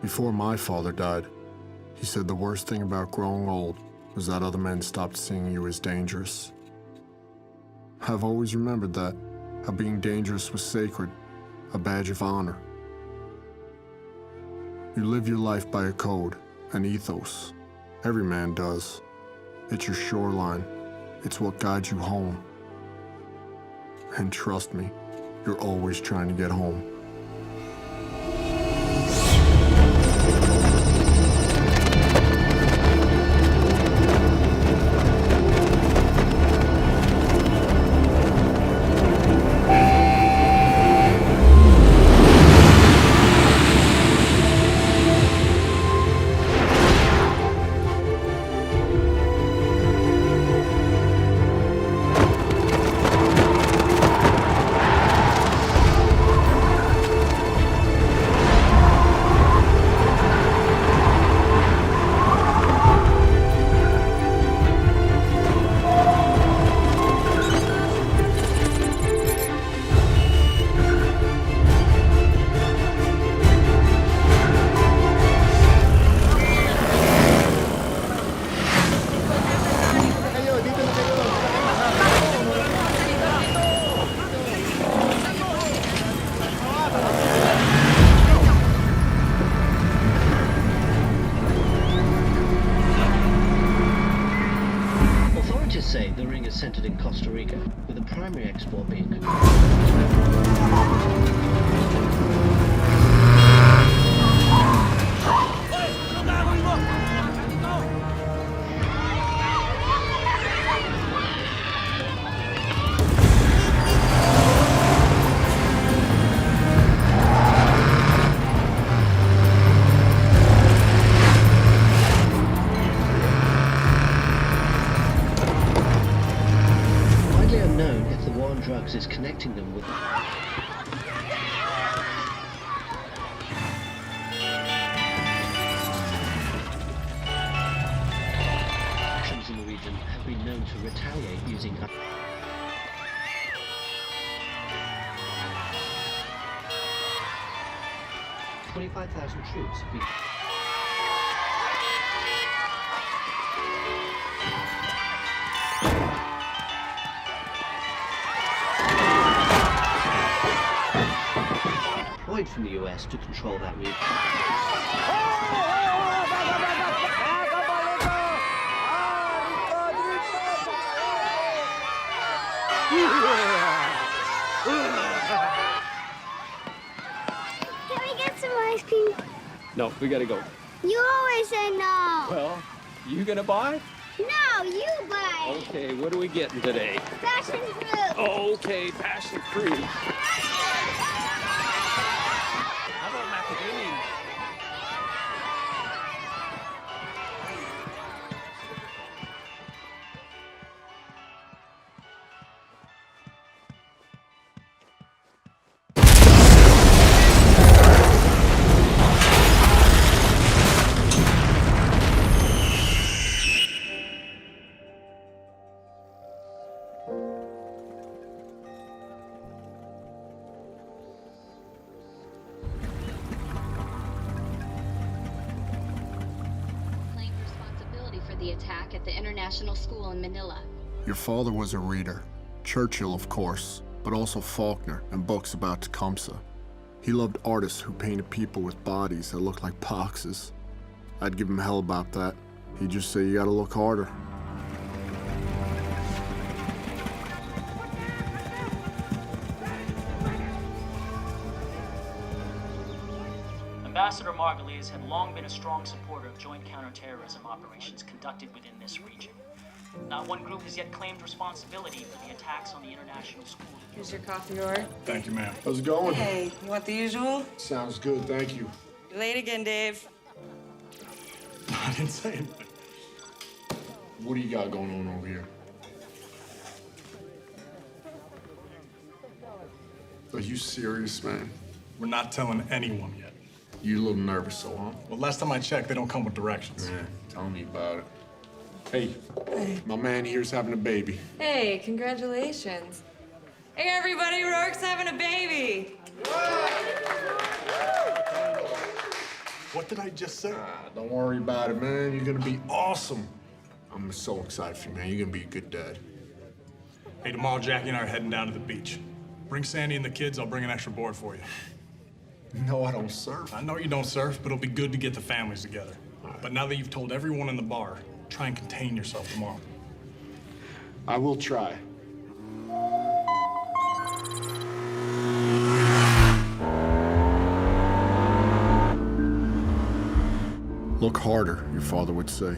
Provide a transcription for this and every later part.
Before my father died, he said the worst thing about growing old was that other men stopped seeing you as dangerous. I've always remembered that, how being dangerous was sacred, a badge of honor. You live your life by a code, an ethos. Every man does. It's your shoreline. It's what guides you home. And trust me, you're always trying to get home. Say the ring is centered in Costa Rica, with the primary export being drugs is connecting them with actions in the region have been known to retaliate using 25,000 troops have been from the US to control that region. Can we get some ice cream? No, we gotta go. You always say no. Well, you gonna buy? No, you buy. Okay, what are we getting today? Passion fruit. Okay, passion fruit. How about macadamia? The attack at the international school in Manila. Your father was a reader. Churchill, of course, but also Faulkner and books about Tecumseh. He loved artists who painted people with bodies that looked like boxes. I'd give him hell about that. He'd just say, you gotta look harder. Ambassador Margulies had long been a strong supporter of joint counterterrorism operations conducted within this region. Not one group has yet claimed responsibility for the attacks on the international school. Here's your coffee order. Thank you, ma'am. How's it going? Hey, you want the usual? Sounds good, thank you. You're late again, Dave. I didn't say anything. What do you got going on over here? Are you serious, man? We're not telling anyone yet. You a little nervous, so, huh? Well, last time I checked, they don't come with directions. Yeah, tell me about it. Hey, my man here's having a baby. Hey, congratulations. Hey, everybody, Rourke's having a baby. What What did I just say? Don't worry about it, man. You're gonna be awesome. I'm so excited for you, man. You're gonna be a good dad. Hey, tomorrow Jackie and I are heading down to the beach. Bring Sandy and the kids, I'll bring an extra board for you. No, I don't surf. I know you don't surf, but it'll be good to get the families together. But now that you've told everyone in the bar, try and contain yourself tomorrow. I will try. Look harder, your father would say.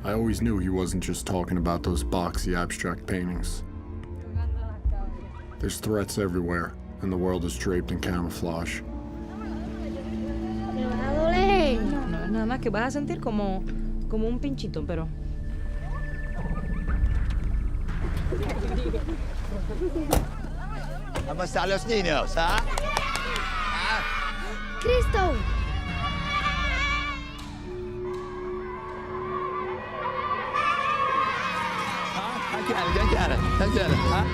I always knew he wasn't just talking about those boxy abstract paintings. There's threats everywhere, and the world is draped in camouflage. Me va a doler. No, es nada más que vas a sentir como un pinchito, pero... ¿Cómo están los niños, ah? Cristo. ¿Qué quieres? ¿Ah?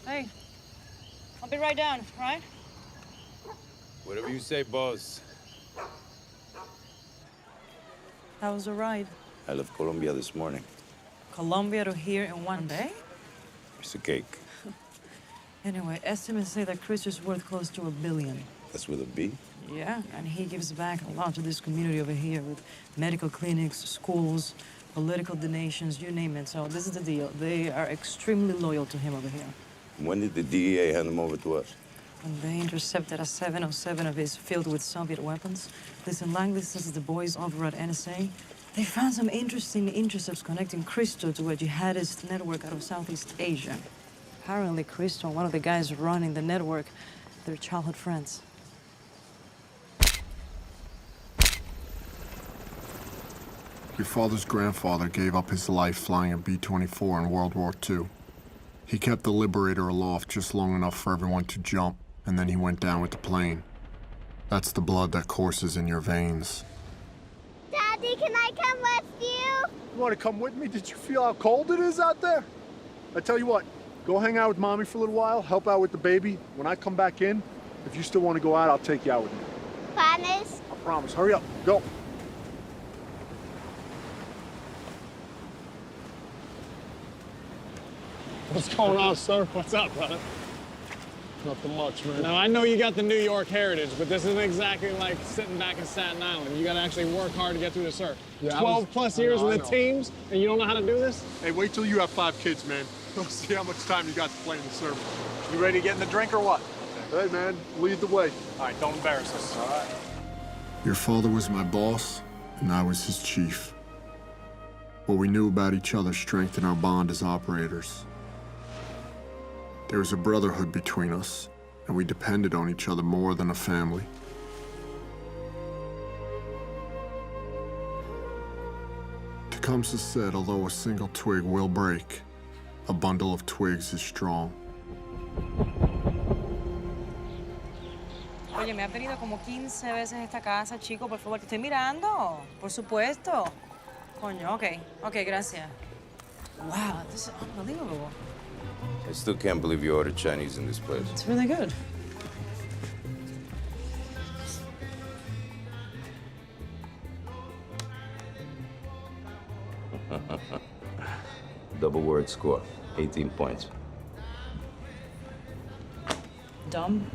Hey, I'll be right down, right? Whatever you say, boss. How was the ride? I left Colombia this morning. Colombia to here in one day? It's a cake. Anyway, estimates say that Chris is worth close to $1 billion. That's with a B? Yeah, and he gives back a lot to this community over here with medical clinics, schools, political donations, you name it. So this is the deal. They are extremely loyal to him over here. When did the DEA hand them over to us? When they intercepted a 707 of his filled with Soviet weapons. Listen, Langley says the boys over at NSA, they found some interesting intercepts connecting Cristo to a jihadist network out of Southeast Asia. Apparently, Cristo and one of the guys running the network, they're childhood friends. Your father's grandfather gave up his life flying a B-24 in World War II. He kept the Liberator aloft just long enough for everyone to jump, and then he went down with the plane. That's the blood that courses in your veins. Daddy, can I come with you? You want to come with me? Did you feel how cold it is out there? I tell you what, go hang out with Mommy for a little while, help out with the baby. When I come back in, if you still want to go out, I'll take you out with me. Promise? I promise. Hurry up. Go. What's going on, sir? What's up, brother? Nothing much, man. Now, I know you got the New York heritage, but this isn't exactly like sitting back in Staten Island. You got to actually work hard to get through the surf. Yeah, 12+ years with the teams, and you don't know how to do this? Hey, wait till you have 5 kids, man. We'll see how much time you got to play in the surf. You ready to get in the drink or what? Hey, man, lead the way. All right, don't embarrass us. All right. Your father was my boss, and I was his chief. What we knew about each other strengthened our bond as operators. There was a brotherhood between us, and we depended on each other more than a family. Tecumseh said, although a single twig will break, a bundle of twigs is strong. Oye, me ha pedido como 15 veces esta casa, chico, por favor, te estoy mirando. Por supuesto. Coño, ok, gracias. Wow, this is unbelievable. I still can't believe you ordered Chinese in this place. It's really good. Double word score, 18 points. Dumb?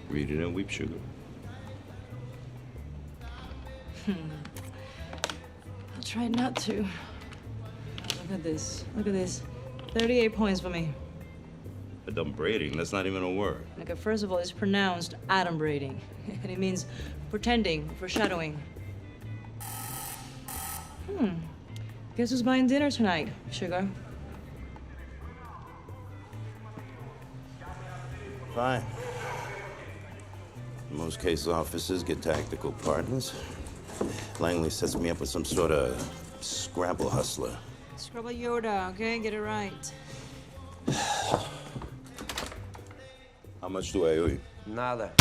Read it and weep sugar. I'll try not to. Look at this. 38 points for me. Adumbrating, that's not even a word. Okay, first of all, it's pronounced adumbrating. And it means pretending, foreshadowing. Guess who's buying dinner tonight, sugar? Fine. Most case officers get tactical partners. Langley sets me up with some sort of Scrabble hustler. Scrabble Yoda, okay? Get it right. How much do I owe you? Nada.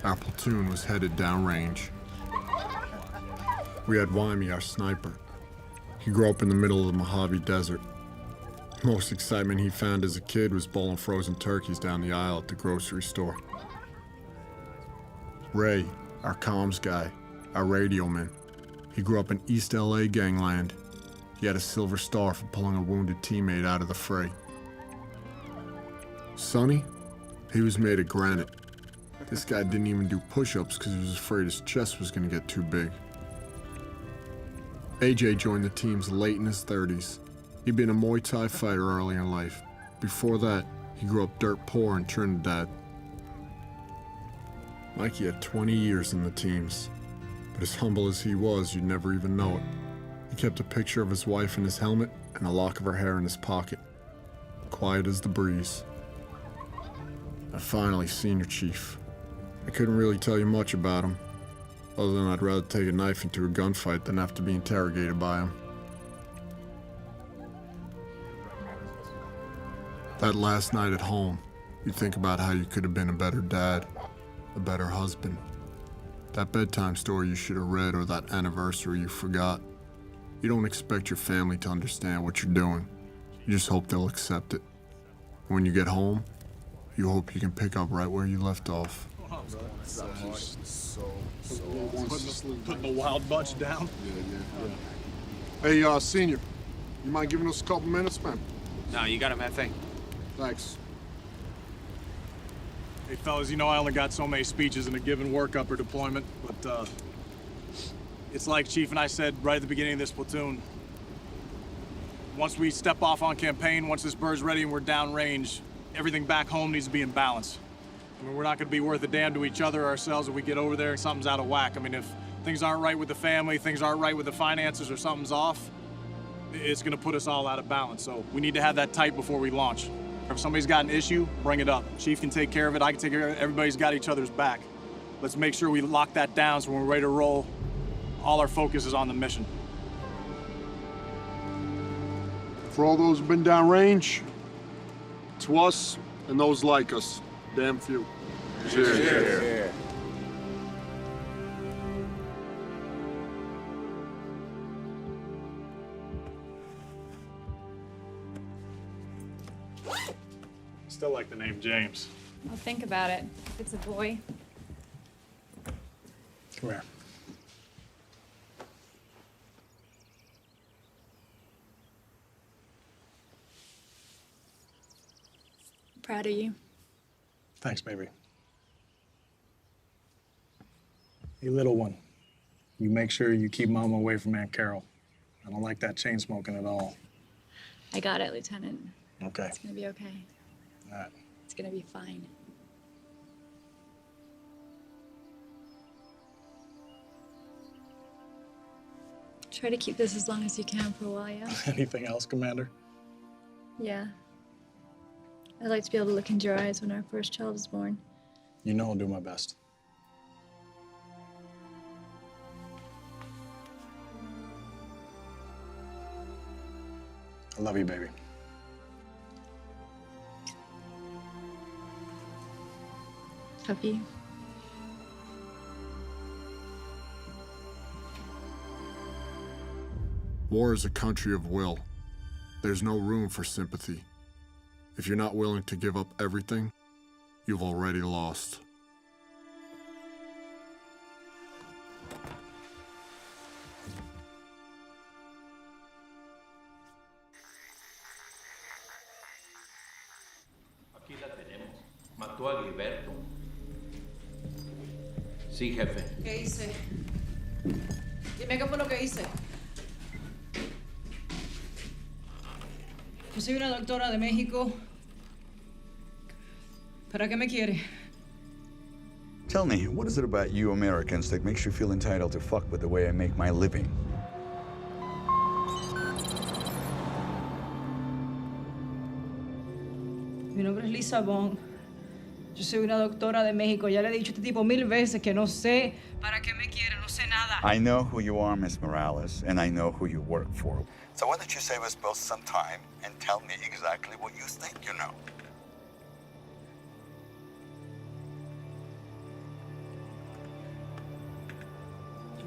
Our platoon was headed downrange. We had Wyme, our sniper. He grew up in the middle of the Mojave Desert. Most excitement he found as a kid was bowling frozen turkeys down the aisle at the grocery store. Ray, our comms guy, our radio man. He grew up in East LA gangland. He had a silver star for pulling a wounded teammate out of the fray. Sonny, he was made of granite. This guy didn't even do push-ups because he was afraid his chest was going to get too big. AJ joined the teams late in his 30s. He'd been a Muay Thai fighter early in life. Before that, he grew up dirt poor in Trinidad. Mikey had 20 years in the teams, but as humble as he was, you'd never even know it. He kept a picture of his wife in his helmet and a lock of her hair in his pocket, quiet as the breeze. And finally, Senior Chief. I couldn't really tell you much about him, other than I'd rather take a knife into a gunfight than have to be interrogated by him. That last night at home, you think about how you could have been a better dad, a better husband. That bedtime story you should have read or that anniversary you forgot. You don't expect your family to understand what you're doing. You just hope they'll accept it. When you get home, you hope you can pick up right where you left off. Putting the wild bunch down. Hey, Senior, you mind giving us a couple minutes, man? No, you got him, that thing. Thanks. Hey, fellas, you know I only got so many speeches in a given workup or deployment, but it's like Chief and I said right at the beginning of this platoon. Once we step off on campaign, once this bird's ready and we're downrange, everything back home needs to be in balance. I mean, we're not going to be worth a damn to each other or ourselves if we get over there and something's out of whack. I mean, if things aren't right with the family, things aren't right with the finances, or something's off, it's going to put us all out of balance. So we need to have that tight before we launch. If somebody's got an issue, bring it up. Chief can take care of it. I can take care of it. Everybody's got each other's back. Let's make sure we lock that down so when we're ready to roll, all our focus is on the mission. For all those who've been downrange, to us and those like us, damn few. Cheers. Cheers. Still like the name James. I'll think about it. If it's a boy. Come here. Proud of you. Thanks, baby. You little one, you make sure you keep Mama away from Aunt Carol. I don't like that chain smoking at all. I got it, Lieutenant. Okay. It's gonna be okay. All right. It's gonna be fine. Try to keep this as long as you can for a while, yeah? Anything else, Commander? Yeah. I'd like to be able to look into your eyes when our first child is born. You know I'll do my best. I love you, baby. Love you. War is a country of will. There's no room for sympathy. If you're not willing to give up everything, you've already lost. Aquí la tenemos. Mató a Gilberto. Sí, jefe. ¿Qué hice? Dime qué fue lo que hice. Yo soy una doctora de México. ¿Para qué me quiere? Tell me, what is it about you Americans that makes you feel entitled to fuck with the way I make my living? Mi nombre es Lisa Bond. Yo soy una doctora de México. Ya le he dicho a este tipo 1000 veces que no sé para qué me quiere, no sé nada. I know who you are, Miss Morales, and I know who you work for. So why don't you save us both some time and tell me exactly what you think you know?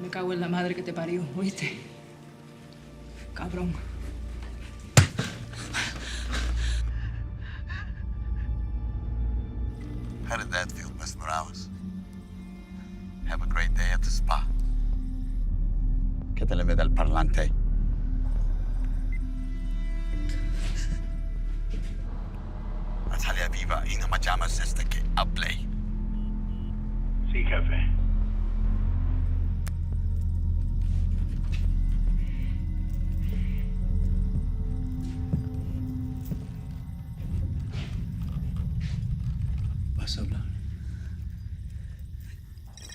Me cago en la madre que te parió, ¿oíste? Cabrón. How did that feel, Miss Morales? Have a great day at the spa. ¿Qué te le mete al parlante? Natalia viva y no me llamas hasta que hable. Sí, jefe. ¿Vas a hablar?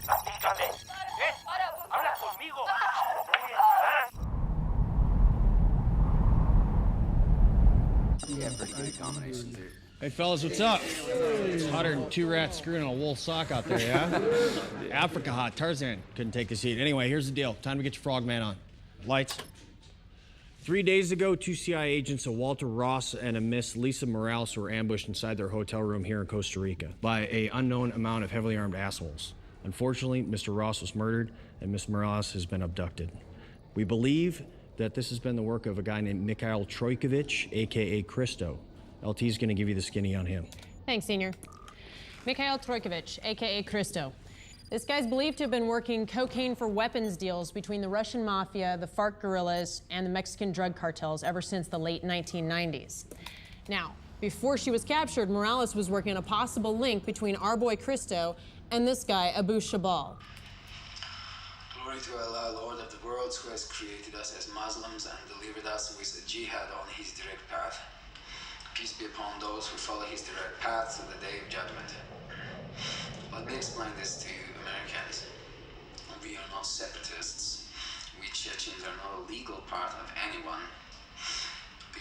Apúntale. Habla conmigo. Hey, fellas, what's up? It's hotter than 2 rats screwing a wool sock out there, yeah? Africa hot. Tarzan couldn't take this heat. Anyway, here's the deal. Time to get your frogman on. Lights. 3 days ago, 2 CIA agents, a Walter Ross and a Miss Lisa Morales, were ambushed inside their hotel room here in Costa Rica by an unknown amount of heavily armed assholes. Unfortunately, Mr. Ross was murdered and Miss Morales has been abducted. We believe that this has been the work of a guy named Mikhail Trojkovic, aka Christo. LT's gonna give you the skinny on him. Thanks, Senior. Mikhail Trojkovic, aka Christo. This guy's believed to have been working cocaine for weapons deals between the Russian mafia, the FARC guerrillas, and the Mexican drug cartels ever since the late 1990s. Now, before she was captured, Morales was working on a possible link between our boy Christo and this guy, Abu Shabal. Glory to Allah, Lord of the worlds, who has created us as Muslims and delivered us with a jihad on his direct path. Peace be upon those who follow his direct path to the day of judgment. Let me explain this to you, Americans. We are not separatists. We Chechens are not a legal part of anyone.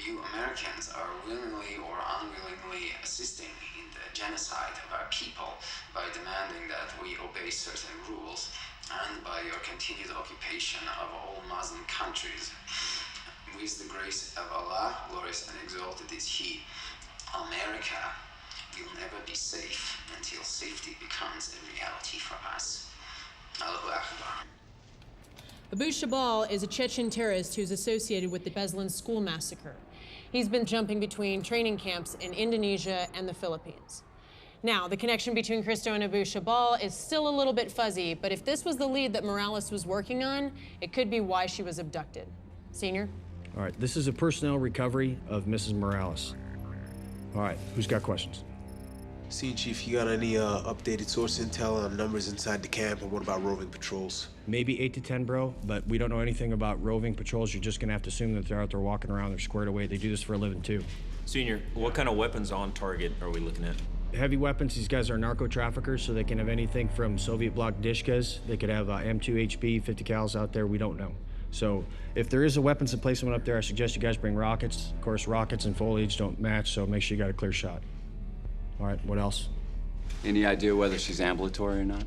You Americans are willingly or unwillingly assisting in the genocide of our people by demanding that we obey certain rules and by your continued occupation of all Muslim countries. With the grace of Allah, glorious and exalted is He, America will never be safe until safety becomes a reality for us. Allahu Akbar. Abu Shabal is a Chechen terrorist who's associated with the Beslan school massacre. He's been jumping between training camps in Indonesia and the Philippines. Now, the connection between Christo and Abu Shabal is still a little bit fuzzy, but if this was the lead that Morales was working on, it could be why she was abducted. Senior? All right, this is a personnel recovery of Mrs. Morales. All right, who's got questions? Scene Chief, you got any updated source intel on numbers inside the camp, and what about roving patrols? Maybe 8 to 10, bro, but we don't know anything about roving patrols. You're just gonna have to assume that they're out there walking around, they're squared away. They do this for a living, too. Senior, what kind of weapons on target are we looking at? Heavy weapons, these guys are narco traffickers, so they can have anything from Soviet bloc dishkas. They could have M2 HB, 50 cals out there, we don't know. So if there is a weapons emplacement up there, I suggest you guys bring rockets. Of course, rockets and foliage don't match, so make sure you got a clear shot. All right, what else? Any idea whether she's ambulatory or not?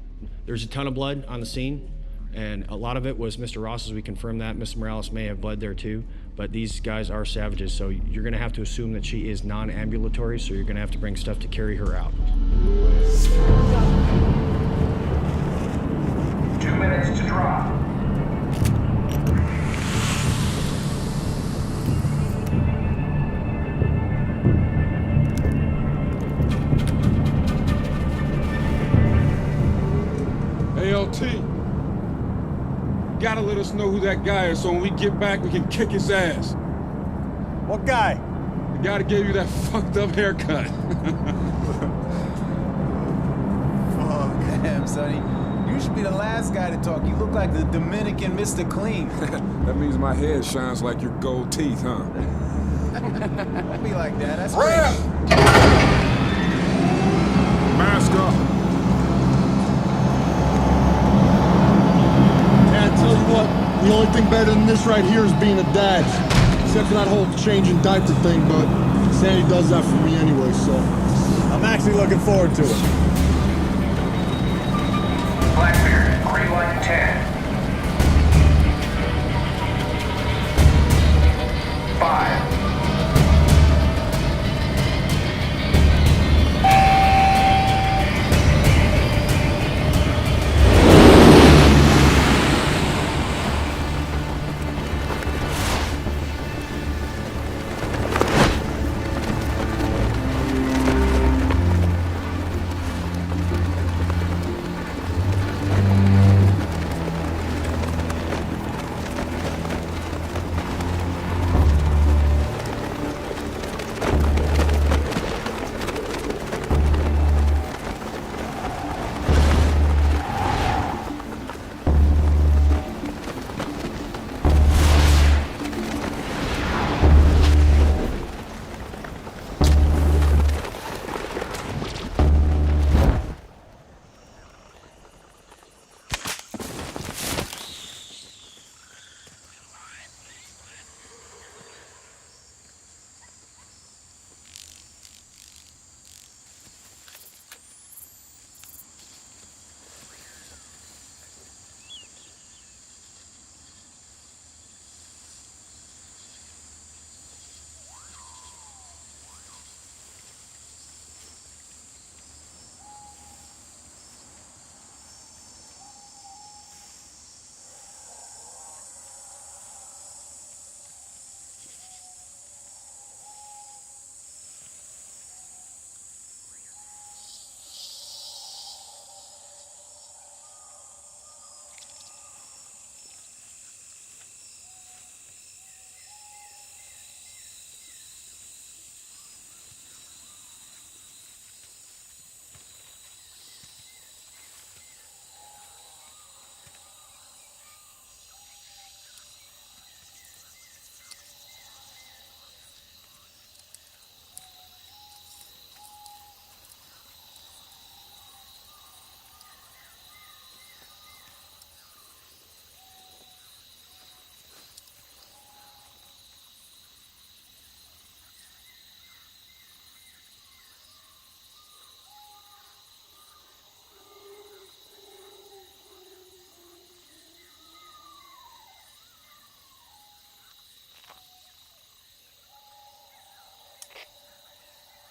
There's a ton of blood on the scene, and a lot of it was Mr. Ross's. We confirmed that. Miss Morales may have bled there too, but these guys are savages, so you're gonna have to assume that she is non-ambulatory, so you're gonna have to bring stuff to carry her out. 2 minutes to drop. us know who that guy is so when we get back, we can kick his ass. What guy? The guy that gave you that fucked up haircut. Oh, damn, Sonny. You should be the last guy to talk. You look like the Dominican Mr. Clean. That means my head shines like your gold teeth, huh? Don't be like that. That's Rap! great. Mask up. Yeah, I tell you what, the only thing better than this right here is being a dad. Except for that whole changing diaper thing, but Sandy does that for me anyway, so I'm actually looking forward to it. Blackbeard, green light 10. 5.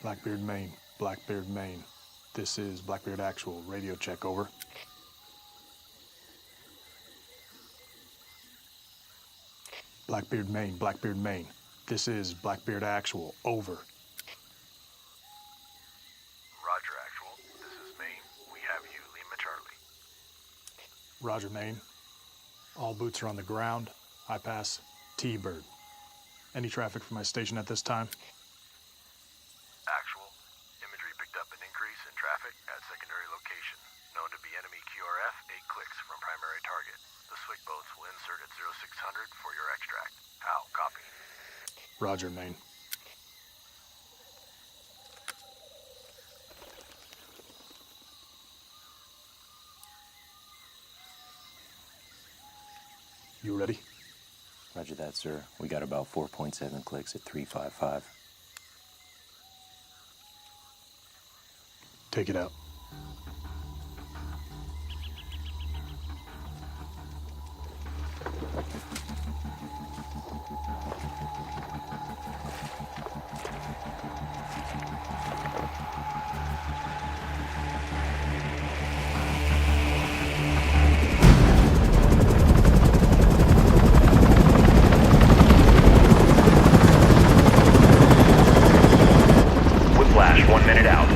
Blackbeard, Maine. Blackbeard, Maine. This is Blackbeard Actual. Radio check, over. Blackbeard, Maine. Blackbeard, Maine. This is Blackbeard Actual. Over. Roger, Actual. This is Maine. We have you. Lima Charlie. Roger, Maine. All boots are on the ground. I pass T-Bird. Any traffic from my station at this time? Actual. Imagery picked up an increase in traffic at secondary location. Known to be enemy QRF, 8 clicks from primary target. The SWIC boats will insert at 0600 for your extract. How? Copy. Roger, Maine. You ready? Roger that, sir. We got about 4.7 clicks at 355. Take it out. Whiplash, 1 minute out.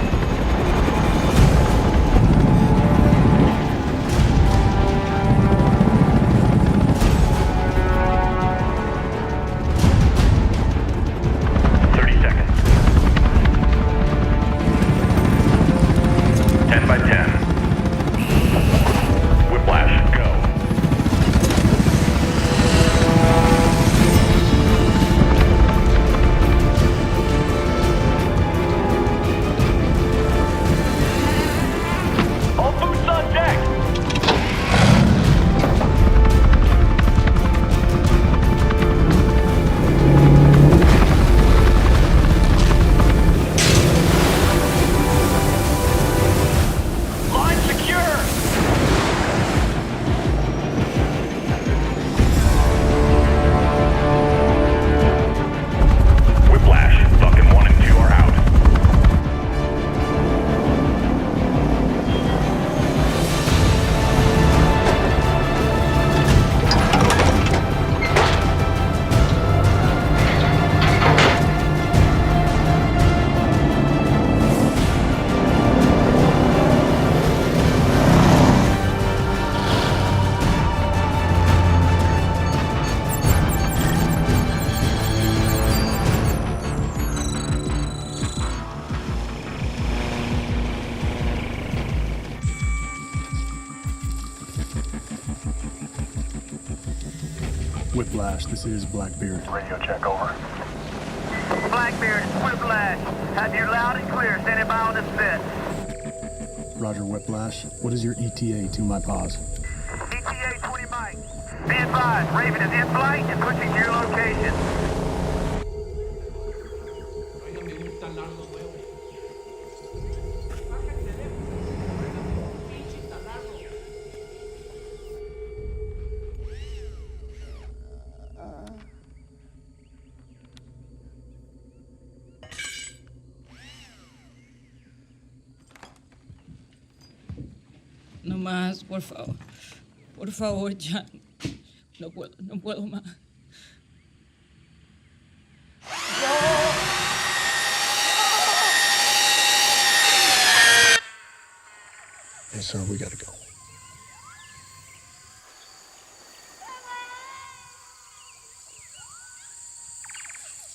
Whiplash, this is Blackbeard. Radio check over. Blackbeard, it's Whiplash. Have you loud and clear. Standing by on this set. Roger, Whiplash. What is your ETA to my pause? ETA 20 mics. Be advised, Raven is in flight and pushing to your location. No más, por favor. Por favor, ya. No puedo más. Hey, sir, we gotta go.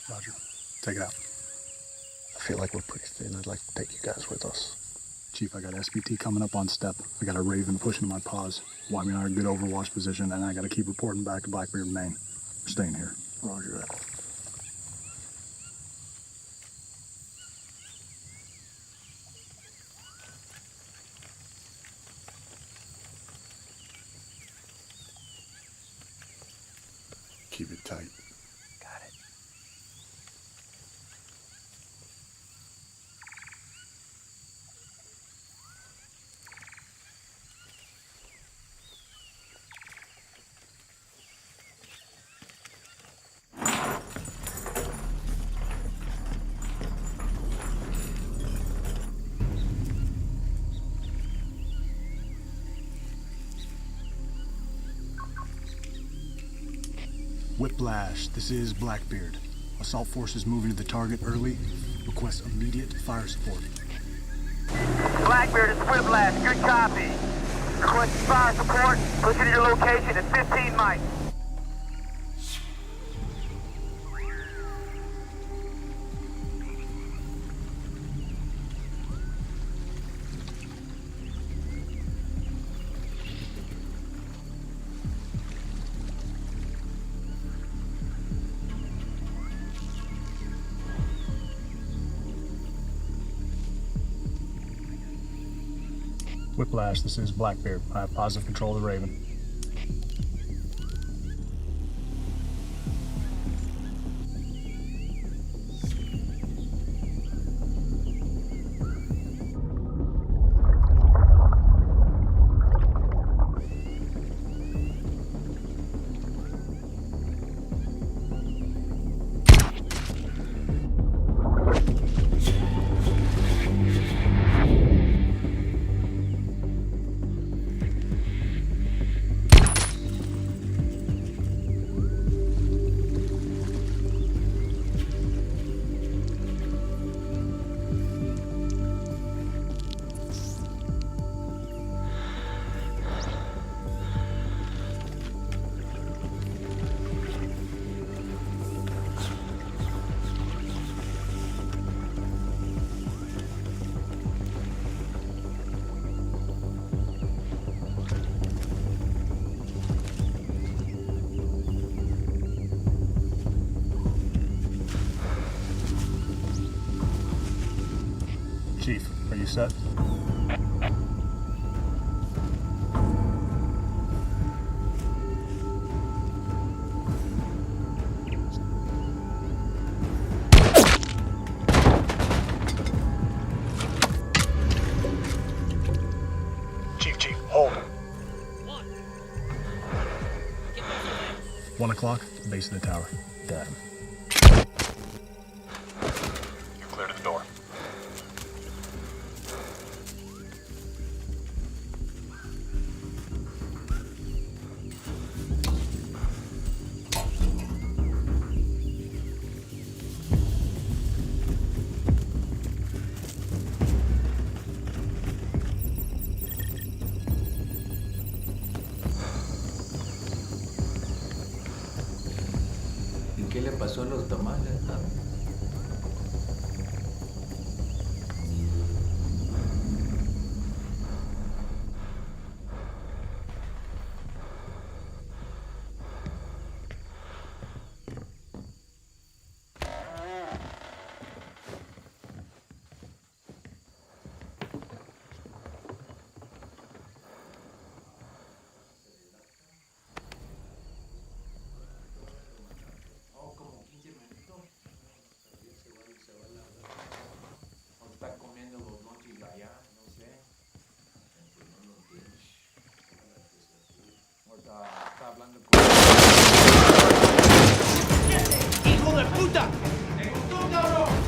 Roger, take it out. I feel like we're pretty thin. I'd like to take you guys with us. Chief, I got SBT coming up on step. I got a Raven pushing my paws. Wyman and I are in good overwatch position, and I gotta keep reporting back to Blackbeard, Maine. We're staying here. Roger that. Keep it tight. Got it. Whiplash, this is Blackbeard. Assault forces moving to the target early. Request immediate fire support. Blackbeard is Whiplash. Good copy. Request fire support. Pushing to your location at 15 mics. Whiplash, this is Blackbeard. I have positive control of the Raven. Chief, are you set? Chief, hold. 1 o'clock, base of the tower. Got him. You're clear to the door. ¿Qué le pasó a los tamales?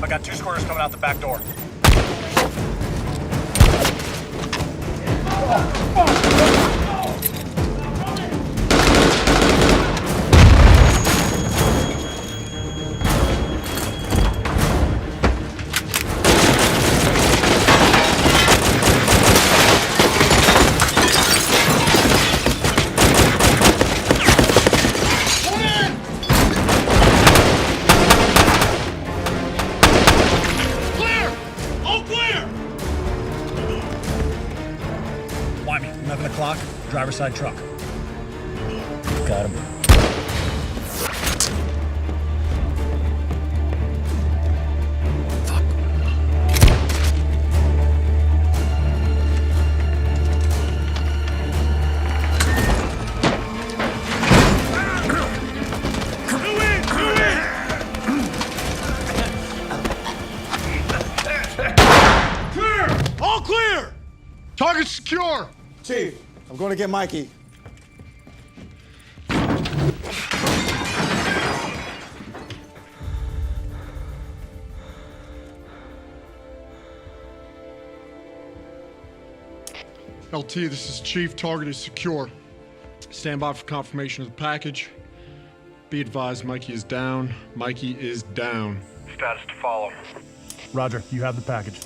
I got 2 squares coming out the back door. Driver's side truck. Got him. Clear! All clear! Target secure! Chief, I'm going to get Mikey. LT, this is Chief. Target is secure. Stand by for confirmation of the package. Be advised, Mikey is down. Mikey is down. Status to follow. Roger, you have the package.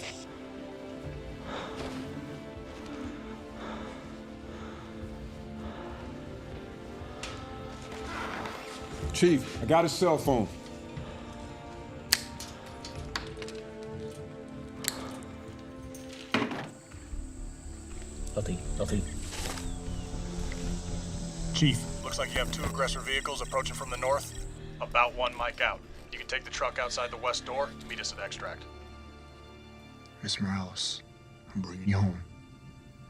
Chief, I got his cell phone. LT. Chief, looks like you have 2 aggressor vehicles approaching from the north. About 1 mic out. You can take the truck outside the west door to meet us at extract. Miss Morales, I'm bringing you home.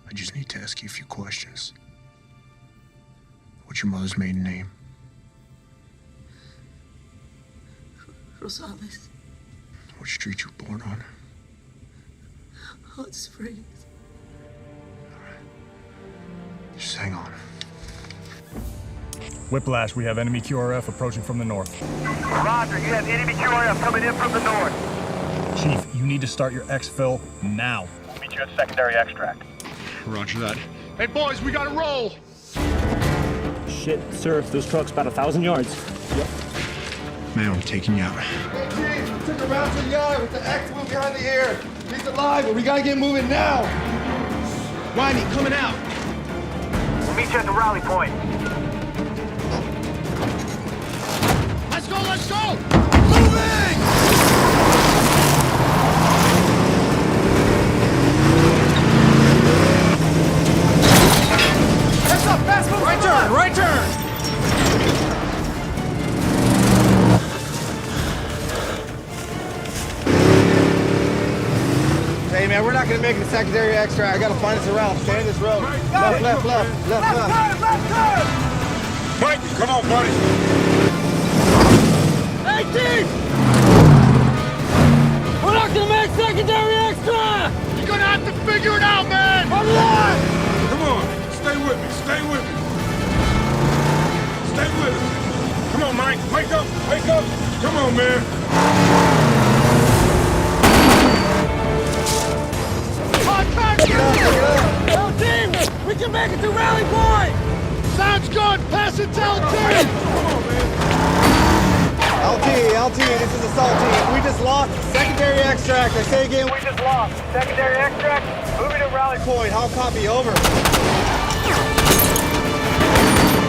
I just need to ask you a few questions. What's your mother's maiden name? Rosales. What street you were born on? Hot Springs. Just hang on. Whiplash, we have enemy QRF approaching from the north. Roger, you have enemy QRF coming in from the north. Chief, you need to start your exfil now. We'll meet you at secondary extract. Roger that. Hey, boys, we gotta roll! Shit, sir, those trucks about 1,000 yards. Yep. Man, I'm taking you out. Hey, Chief, we took a round to the eye with the X-wing behind the ear. He's alive, but we gotta get moving now. Whitey, coming out. We'll meet you at the rally point. Let's go, let's go! Moving! Heads up, fast move! Right turn, right turn! Hey man, we're not gonna make it to secondary extract. I gotta find us around. Stay in this road. Left turn, left turn! Mike, come on, buddy! Hey, Chief! We're not gonna make secondary extra! You're gonna have to figure it out, man! I'm not! Come on, stay with me, stay with me. Stay with us. Come on, Mike, wake up, wake up. Come on, man. Tell team, we can make it to rally point! Sounds good, pass it to LT. Come on, man. LT, this is Assault Team. We just lost secondary extract. I say again, We just lost. Secondary extract, moving to rally point. point. How copy? Over.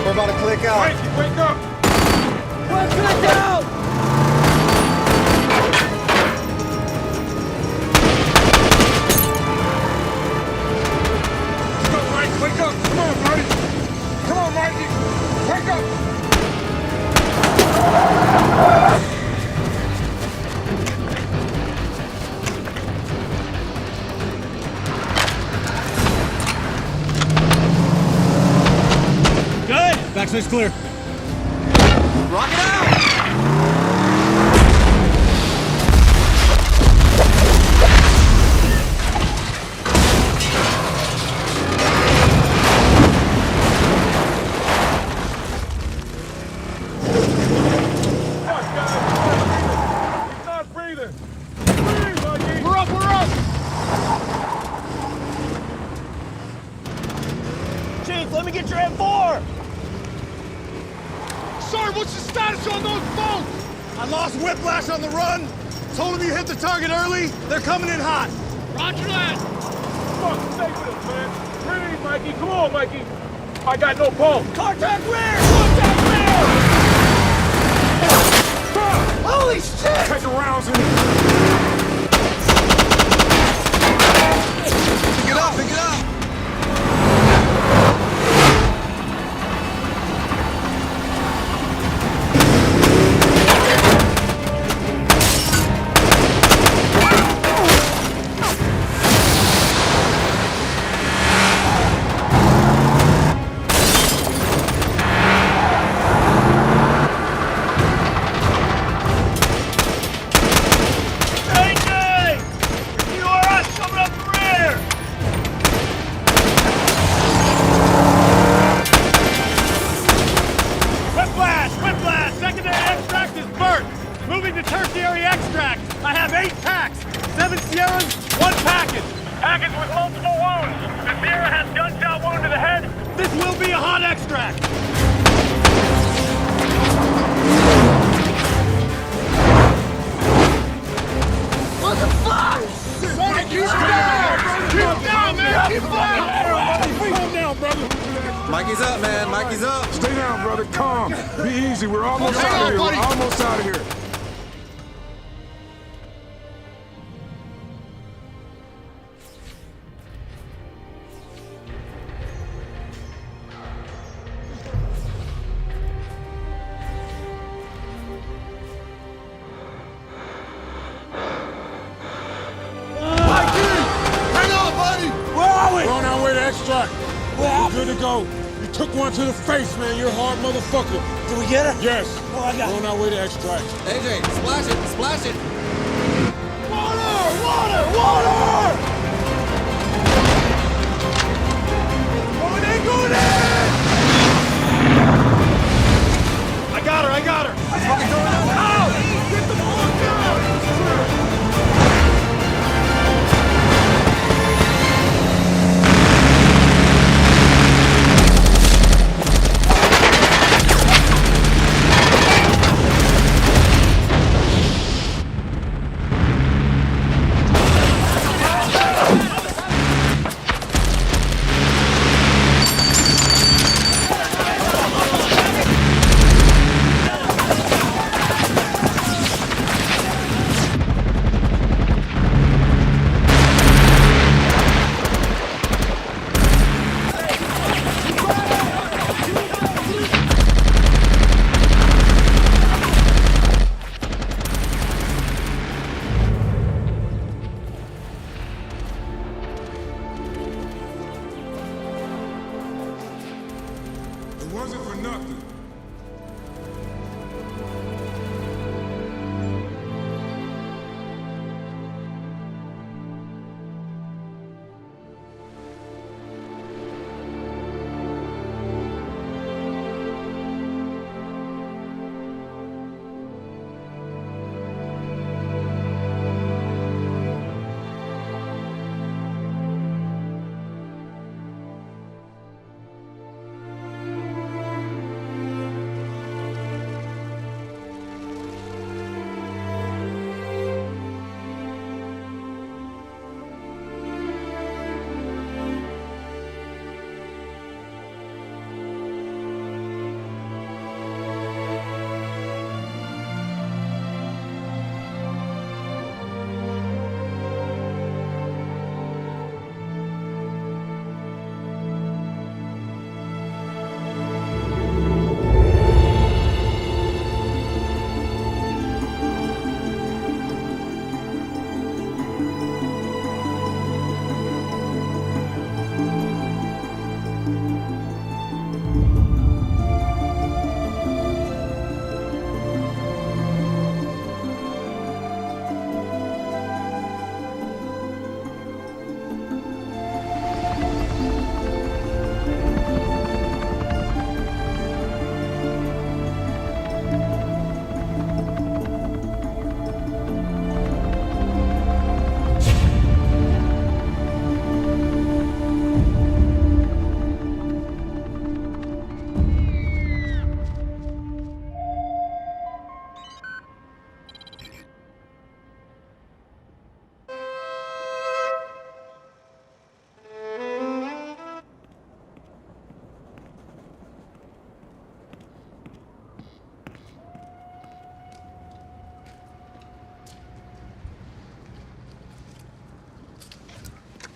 We're about to click out. Mike, wake up. Let's click out! Let's go, Mike, wake up. Come on, buddy. Come on, Mikey. Wake up. Good. Backside's clear. Rock it out! He's not breathing. Whiplash on the run. Told him you hit the target early. They're coming in hot. Roger that. Fuck, stay with us, man. Breathe, Mikey. Come on, Mikey. I got no pulse. Contact rear! Contact rear! Holy shit! Take the rounds in. Pick it up, pick it up. Mikey's up, man. Mikey's up. Stay down, brother. Calm. Be easy. We're almost out of here. We're almost out of here. We're good to go. You took one to the face, man. You're a hard motherfucker. Did we get her? Yes. Oh, I got We're on our way to extract. AJ, splash it, splash it. Water! Water! Water! Going in, going in! I got her, I got her. What's fucking going on? Out! Get the ball down!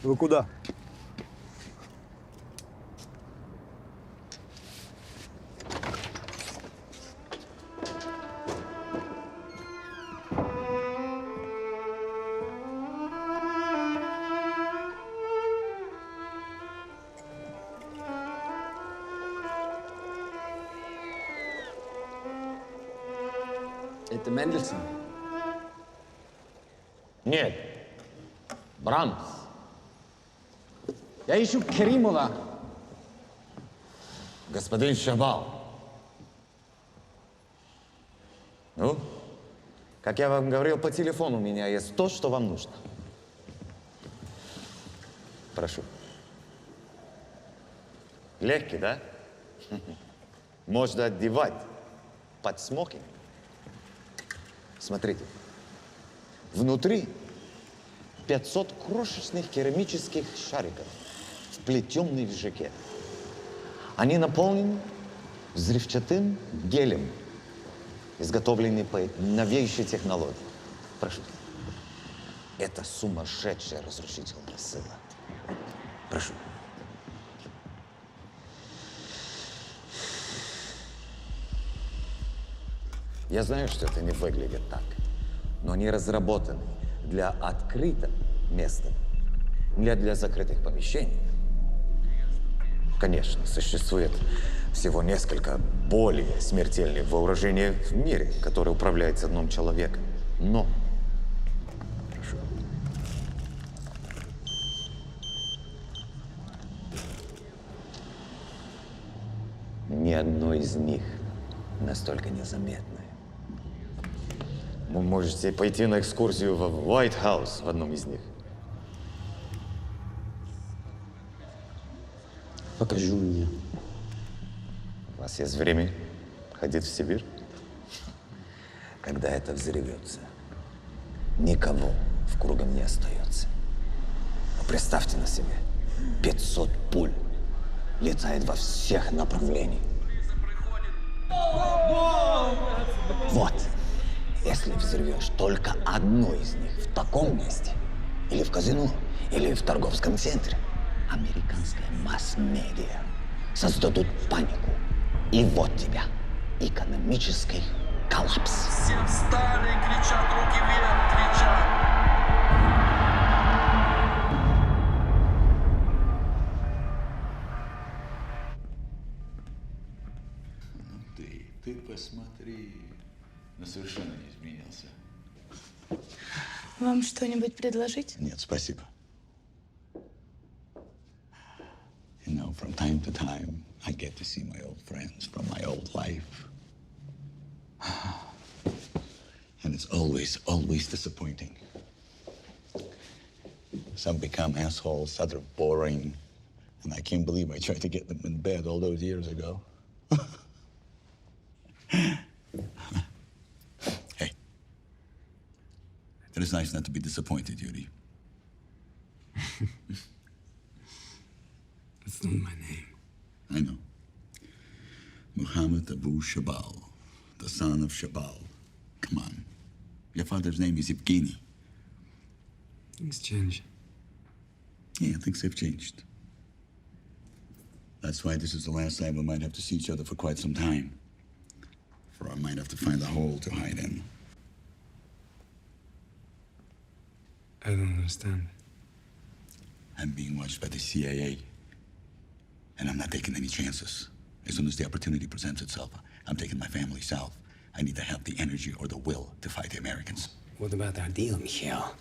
Вы куда? Это Мендельсон? Нет. Брамс. Я ищу Керимова. Господин Шабал. Ну, как я вам говорил по телефону, у меня есть то, что вам нужно. Прошу. Легкий, да? Можно одевать под смокинг. Смотрите. Внутри 500 крошечных керамических шариков, вплетенных в жакет. Они наполнены взрывчатым гелем, изготовленный по новейшей технологии. Прошу. Это сумасшедшая разрушительная сила. Прошу. Я знаю, что это не выглядит так, но они разработаны для открытого места, не для закрытых помещений. Конечно, существует всего несколько более смертельных вооружений в мире, которые управляются одним человеком. Но, прошу, ни одно из них настолько незаметное. Вы можете пойти на экскурсию в White House в одном из них. Покажи мне. У вас есть время ходить в Сибирь? Когда это взорвется, никого в кругом не остается. Но представьте на себе, 500 пуль летает во всех направлениях. Вот. Если взорвешь только одну из них в таком месте, или в казино, или в торговском центре, американская масс-медиа создадут панику. И вот тебя, экономический коллапс. Все встали и кричат, руки вверх, кричат. Ты посмотри. Но совершенно не изменился. Вам что-нибудь предложить? Нет, спасибо. You know, from time to time, I get to see my old friends from my old life. And it's always disappointing. Some become assholes, others boring. And I can't believe I tried to get them in bed all those years ago. Hey, it is nice not to be disappointed, Yuri. That's not my name. I know. Muhammad Abu Shabal, the son of Shabal. Come on. Your father's name is Evgeny. Things change. Yeah, things have changed. That's why this is the last time we might have to see each other for quite some time. Or I might have to find a hole to hide in. I don't understand. I'm being watched by the CIA. And I'm not taking any chances. As soon as the opportunity presents itself, I'm taking my family south. I need to have the energy or the will to fight the Americans. What about our deal, Mikhail?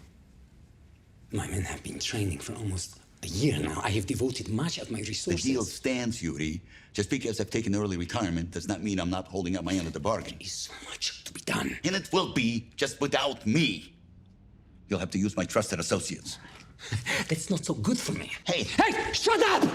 My men have been training for almost a year now. I have devoted much of my resources. The deal stands, Yuri. Just because I've taken early retirement does not mean I'm not holding up my end of the bargain. There is so much to be done. And it will be, just without me. You'll have to use my trusted associates. That's not so good for me. Hey! Hey! Shut up!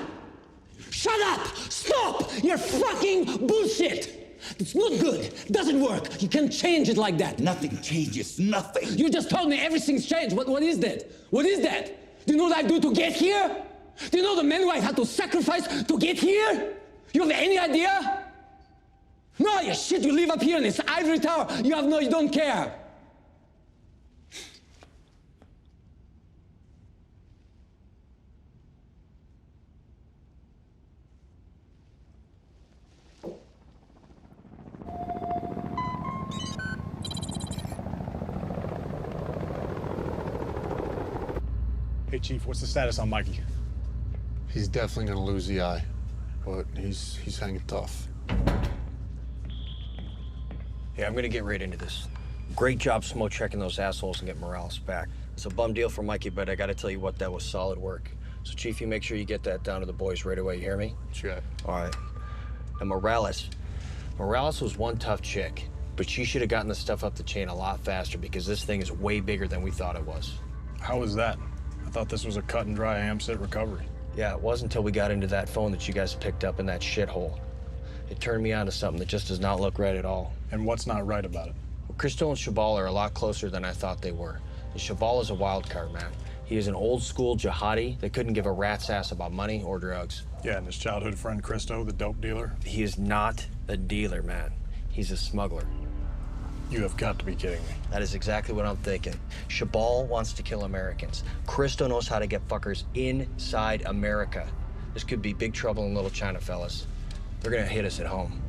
Shut up! Stop! You're fucking bullshit! It's not good. Doesn't work. You can't change it like that. Nothing changes. Nothing. You just told me everything's changed. What is that? What is that? Do you know what I do to get here? Do you know the men I had to sacrifice to get here? You have any idea? No, you shit. You live up here in this ivory tower. You don't care. Hey, Chief, what's the status on Mikey? He's definitely gonna lose the eye, but he's hanging tough. Yeah, I'm gonna get right into this. Great job smoke checking those assholes and get Morales back. It's a bum deal for Mikey, but I gotta tell you what, that was solid work. So, Chief, you make sure you get that down to the boys right away, you hear me? Sure. All right. And Morales was one tough chick, but she should have gotten the stuff up the chain a lot faster because this thing is way bigger than we thought it was. How was that? I thought this was a cut and dry ham-sit recovery. Yeah, it wasn't until we got into that phone that you guys picked up in that shithole. It turned me on to something that just does not look right at all. And what's not right about it? Well, Cristo and Shabal are a lot closer than I thought they were. And Shabal is a wild card, man. He is an old-school jihadi that couldn't give a rat's ass about money or drugs. Yeah, and his childhood friend Cristo, the dope dealer? He is not a dealer, man. He's a smuggler. You have got to be kidding me. That is exactly what I'm thinking. Shabal wants to kill Americans. Cristo knows how to get fuckers inside America. This could be big trouble in Little China, fellas. They're gonna hit us at home.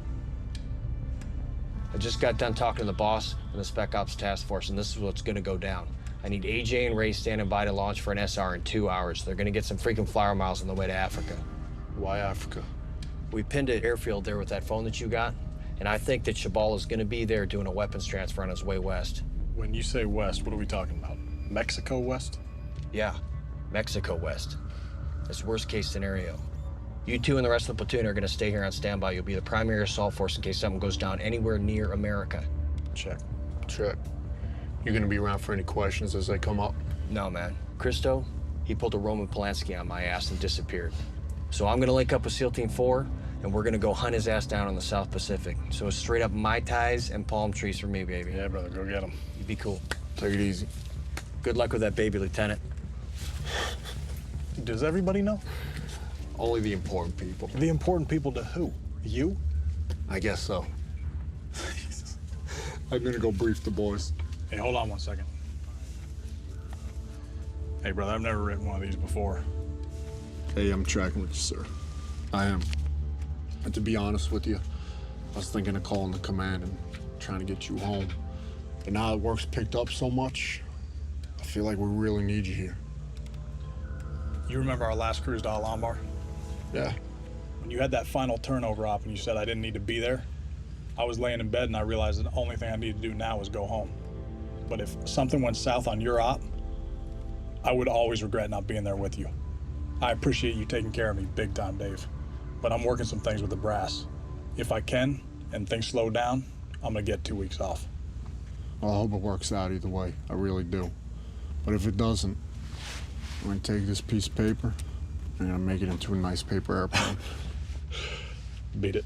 I just got done talking to the boss and the Spec Ops Task Force, and this is what's gonna go down. I need AJ and Ray standing by to launch for an SR in 2 hours. They're gonna get some freaking flyer miles on the way to Africa. Why Africa? We pinned an airfield there with that phone that you got, and I think that Shabal is gonna be there doing a weapons transfer on his way west. When you say west, what are we talking about? Mexico west? Yeah, Mexico west. That's worst case scenario. You two and the rest of the platoon are gonna stay here on standby. You'll be the primary assault force in case something goes down anywhere near America. Check. Check. You gonna be around for any questions as they come up? No, man. Cristo, he pulled a Roman Polanski on my ass and disappeared. So I'm gonna link up with SEAL Team 4, and we're gonna go hunt his ass down in the South Pacific. So it's straight up Mai Tais and palm trees for me, baby. Yeah, brother, go get him. You be cool. Take it easy. Good luck with that baby, Lieutenant. Does everybody know? Only the important people. The important people to who? You? I guess so. I'm gonna go brief the boys. Hey, hold on 1 second. Hey, brother, I've never written one of these before. Hey, I'm tracking with you, sir. I am. And to be honest with you, I was thinking of calling the command and trying to get you home. But now that work's picked up so much, I feel like we really need you here. You remember our last cruise to Al-Anbar? Yeah. When you had that final turnover op and you said I didn't need to be there, I was laying in bed and I realized the only thing I needed to do now was go home. But if something went south on your op, I would always regret not being there with you. I appreciate you taking care of me big time, Dave. But I'm working some things with the brass. If I can, and things slow down, I'm gonna get 2 weeks off. Well, I hope it works out either way. I really do. But if it doesn't, I'm gonna take this piece of paper and I'm gonna make it into a nice paper airplane. Beat it.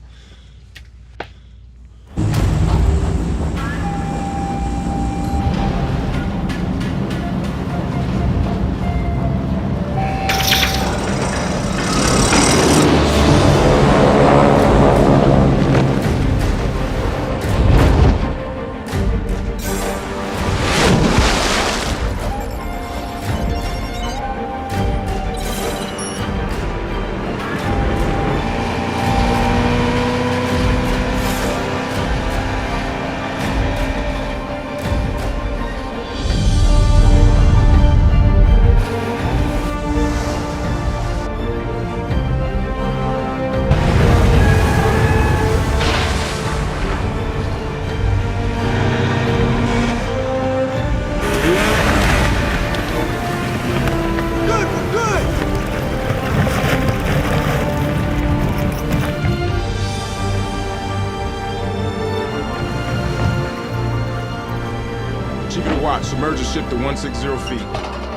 Watch, submerge the ship to 160 feet.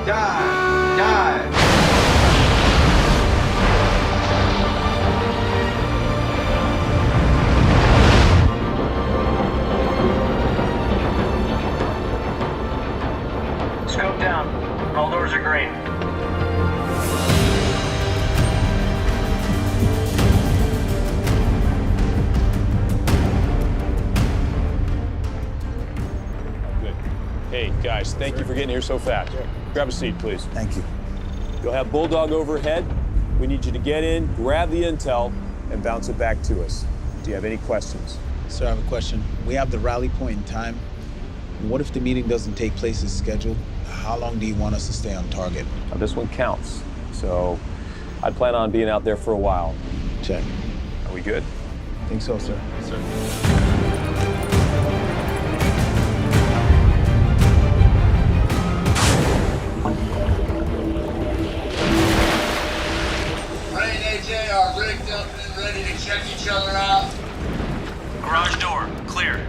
Dive! Dive! Scope down. All doors are green. Hey, guys, thank you for getting here so fast. Grab a seat, please. Thank you. You'll have Bulldog overhead. We need you to get in, grab the intel, and bounce it back to us. Do you have any questions? Sir, I have a question. We have the rally point in time. What if the meeting doesn't take place as scheduled? How long do you want us to stay on target? Now, this one counts, so I'd plan on being out there for a while. Check. Are we good? Think so, sir. Yes, sir. Ray and AJ are rigged up and ready to check each other out. Garage door, clear.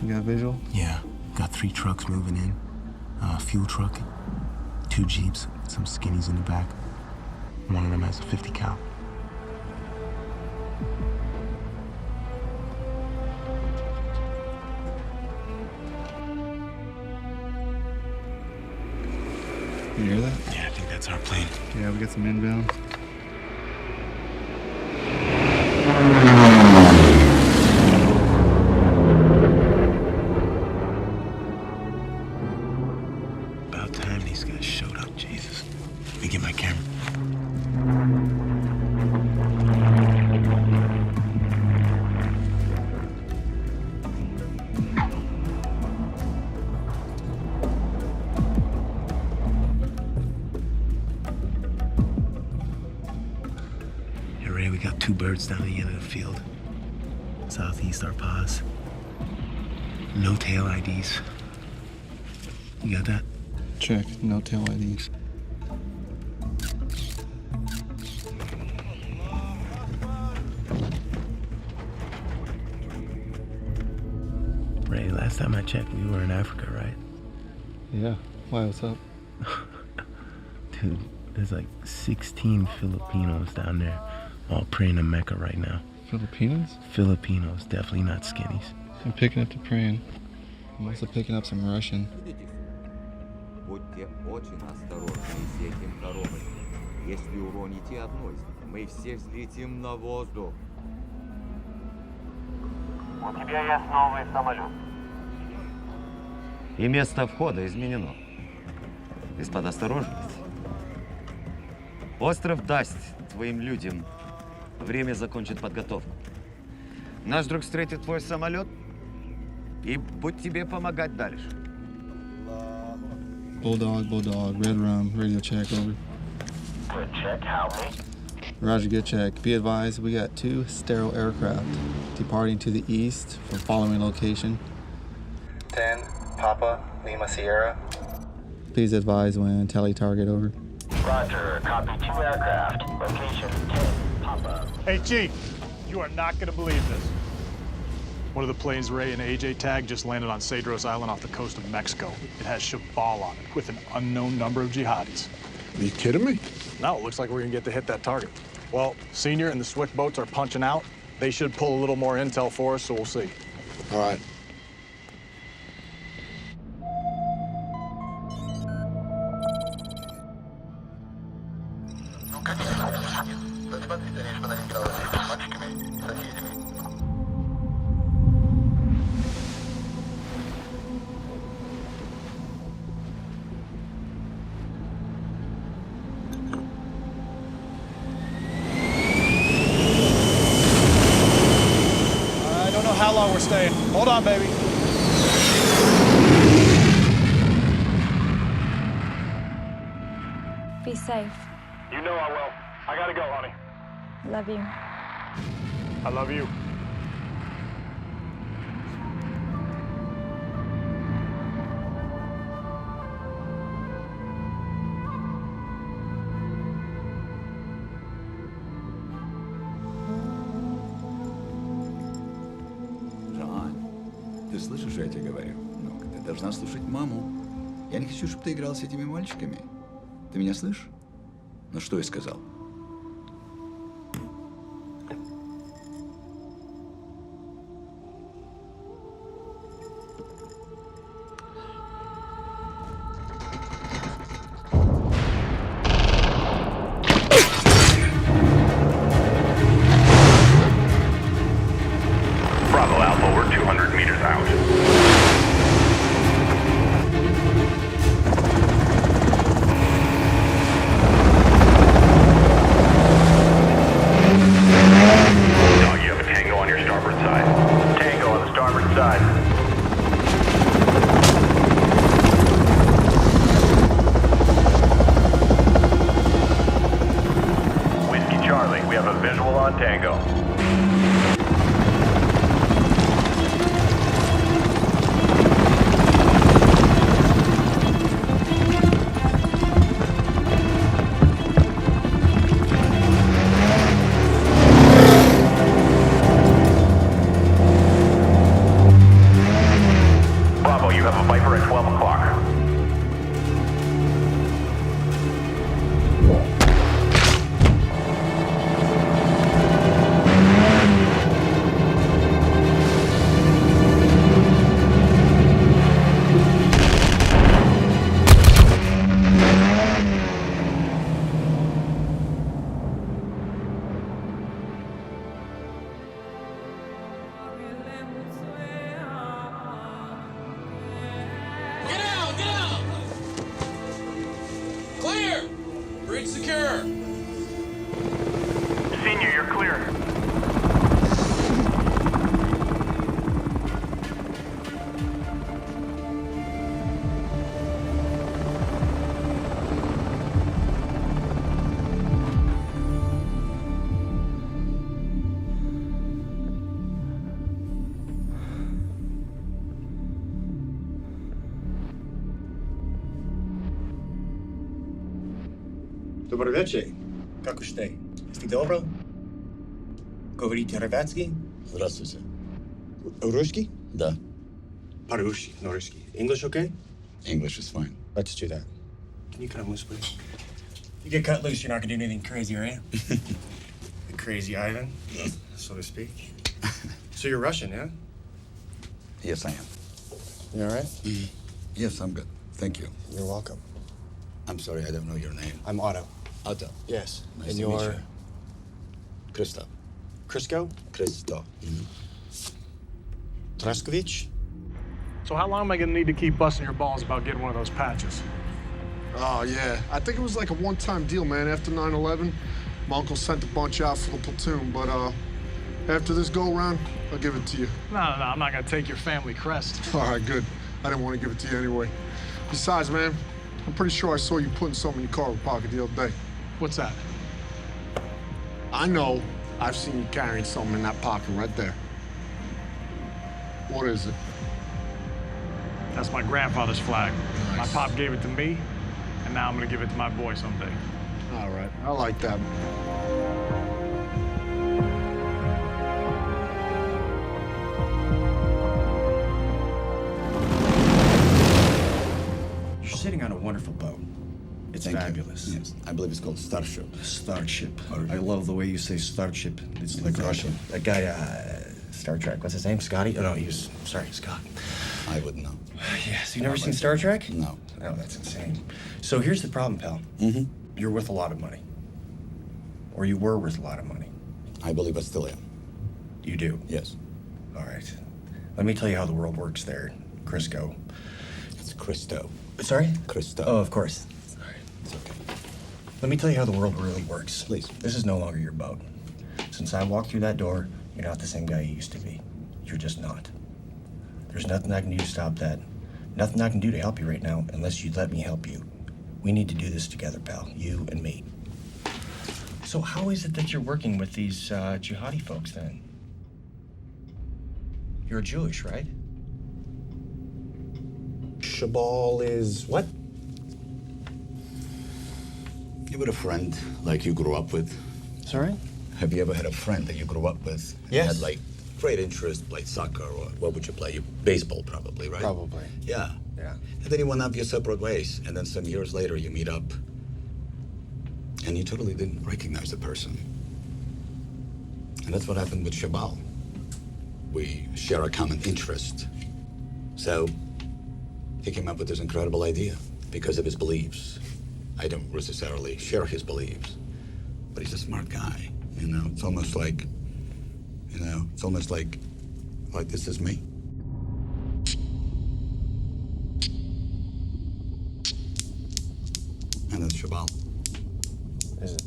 You got a visual? Yeah, got 3 trucks moving in. A fuel truck, 2 Jeeps, some skinnies in the back. One of them has a 50 cal. You hear that? Yeah, I think that's our plane. Yeah, we got some inbound. About time these guys showed up, Jesus. Let me get my camera. Hey, Ray, we got 2 birds down the end of the field. Southeast our pause. No tail IDs. You got that? Check. No tail IDs. Ray, last time I checked, we were in Africa, right? Yeah. Why? What's up? Dude, there's like 16 Filipinos down there, all praying to Mecca right now. Filipinos? Filipinos, definitely not skinnies. I'm picking up the praying. I'm also picking up some Russian. Будьте очень осторожны с этим коробой. Если уроните одну из них, мы все взлетим на воздух. У тебя есть новый самолет. И место входа изменено. Господа, осторожность. Остров даст твоим людям время закончить подготовку. Наш друг встретит твой самолет и будет тебе помогать дальше. Bulldog, Red Rum, radio check, over. Good check, how many? Roger, good check. Be advised, we got 2 sterile aircraft departing to the east for following location. 10, Papa, Lima Sierra. Please advise when tally target, over. Roger, copy 2 aircraft. Location 10, Papa. Hey, Chief, you are not going to believe this. One of the planes Ray and AJ tagged just landed on Cedros Island off the coast of Mexico. It has Shabal on it with an unknown number of jihadis. Are you kidding me? No, it looks like we're going to get to hit that target. Well, Senior and the Swift boats are punching out. They should pull a little more intel for us, so we'll see. All right. I don't know how long we're staying. Hold on, baby. Be safe. You know I will. I gotta go, honey. Love you. I love you. Ты слышишь, что я тебе говорю? Ну, ты должна слушать маму. Я не хочу, чтобы ты играл с этими мальчиками. Ты меня слышишь? Ну, что я сказал? Bravo Alpha, we're 200 meters out. Dog, you have a Tango on your starboard side. Tango on the starboard side. Whiskey Charlie, we have a visual on Tango. Bravo, you have a Viper at 12 o'clock. Get out! Get out! Clear! Bridge secure! Senior, you're clear. Добрый вечер. Как уж ты? Ты добро? Говорите ребятский? Здравствуйте. Русский? Да. По-русски, no русский. English okay? English is fine. Let's do that. Can you cut loose, please? You get cut loose, you're not gonna do anything crazy, are you? Crazy Ivan, so to speak. So you're Russian, yeah? Yes, I am. You all right? Yes, I'm good. Thank you. You're welcome. I'm sorry, I don't know your name. I'm Otto. Otto. Yes. Nice And to meet you're you. Christo. Crisco? Christo. Traskovich? So how long am I gonna need to keep busting your balls about getting one of those patches? Oh, yeah. I think it was like a one-time deal, man. After 9/11, my uncle sent a bunch out for the platoon, but after this go-round, I'll give it to you. No, I'm not gonna take your family crest. All right, good. I didn't want to give it to you anyway. Besides, man, I'm pretty sure I saw you putting something in your cargo pocket the other day. What's that? I know. I've seen you carrying something in that pocket right there. What is it? That's my grandfather's flag. Nice. My pop gave it to me, and now I'm gonna give it to my boy someday. All right, I like that. You're sitting on a wonderful boat. It's Thank you. fabulous. Yes, I believe it's called Starship. Starship. Or- I love the way you say Starship. It's like Exactly. Russian. That guy, Star Trek. What's his name? Scotty? Oh, no, he was. Sorry, Scott. I wouldn't know. Yes. You never seen Star Trek? No. Oh, that's insane. So here's the problem, pal. Mm-hmm. You're worth a lot of money. Or you were worth a lot of money. I believe I still am. You do? Yes. All right. Let me tell you how the world works there, Crisco. It's Christo. Sorry? Christo. Oh, of course. Sorry. It's okay. Let me tell you how the world really works. Please. This is no longer your boat. Since I walked through that door, you're not the same guy you used to be. You're just not. There's nothing I can do to stop that. Nothing I can do to help you right now unless you let me help you. We need to do this together, pal. You and me. So how is it that you're working with these jihadi folks, then? You're Jewish, right? Shabal is what? You ever had a friend like you grew up with? Sorry? Have you ever had a friend that you grew up with? And Yes. had like great interest, played soccer, or what would you play? Baseball, probably, right? Probably. Yeah. Yeah. And then you went off your separate ways, and then some years later you meet up, and you totally didn't recognize the person. And that's what happened with Shabal. We share a common interest. So he came up with this incredible idea because of his beliefs. I don't necessarily share his beliefs, but he's a smart guy. You know, it's almost like, like this is me. And that's Shabal. Is it?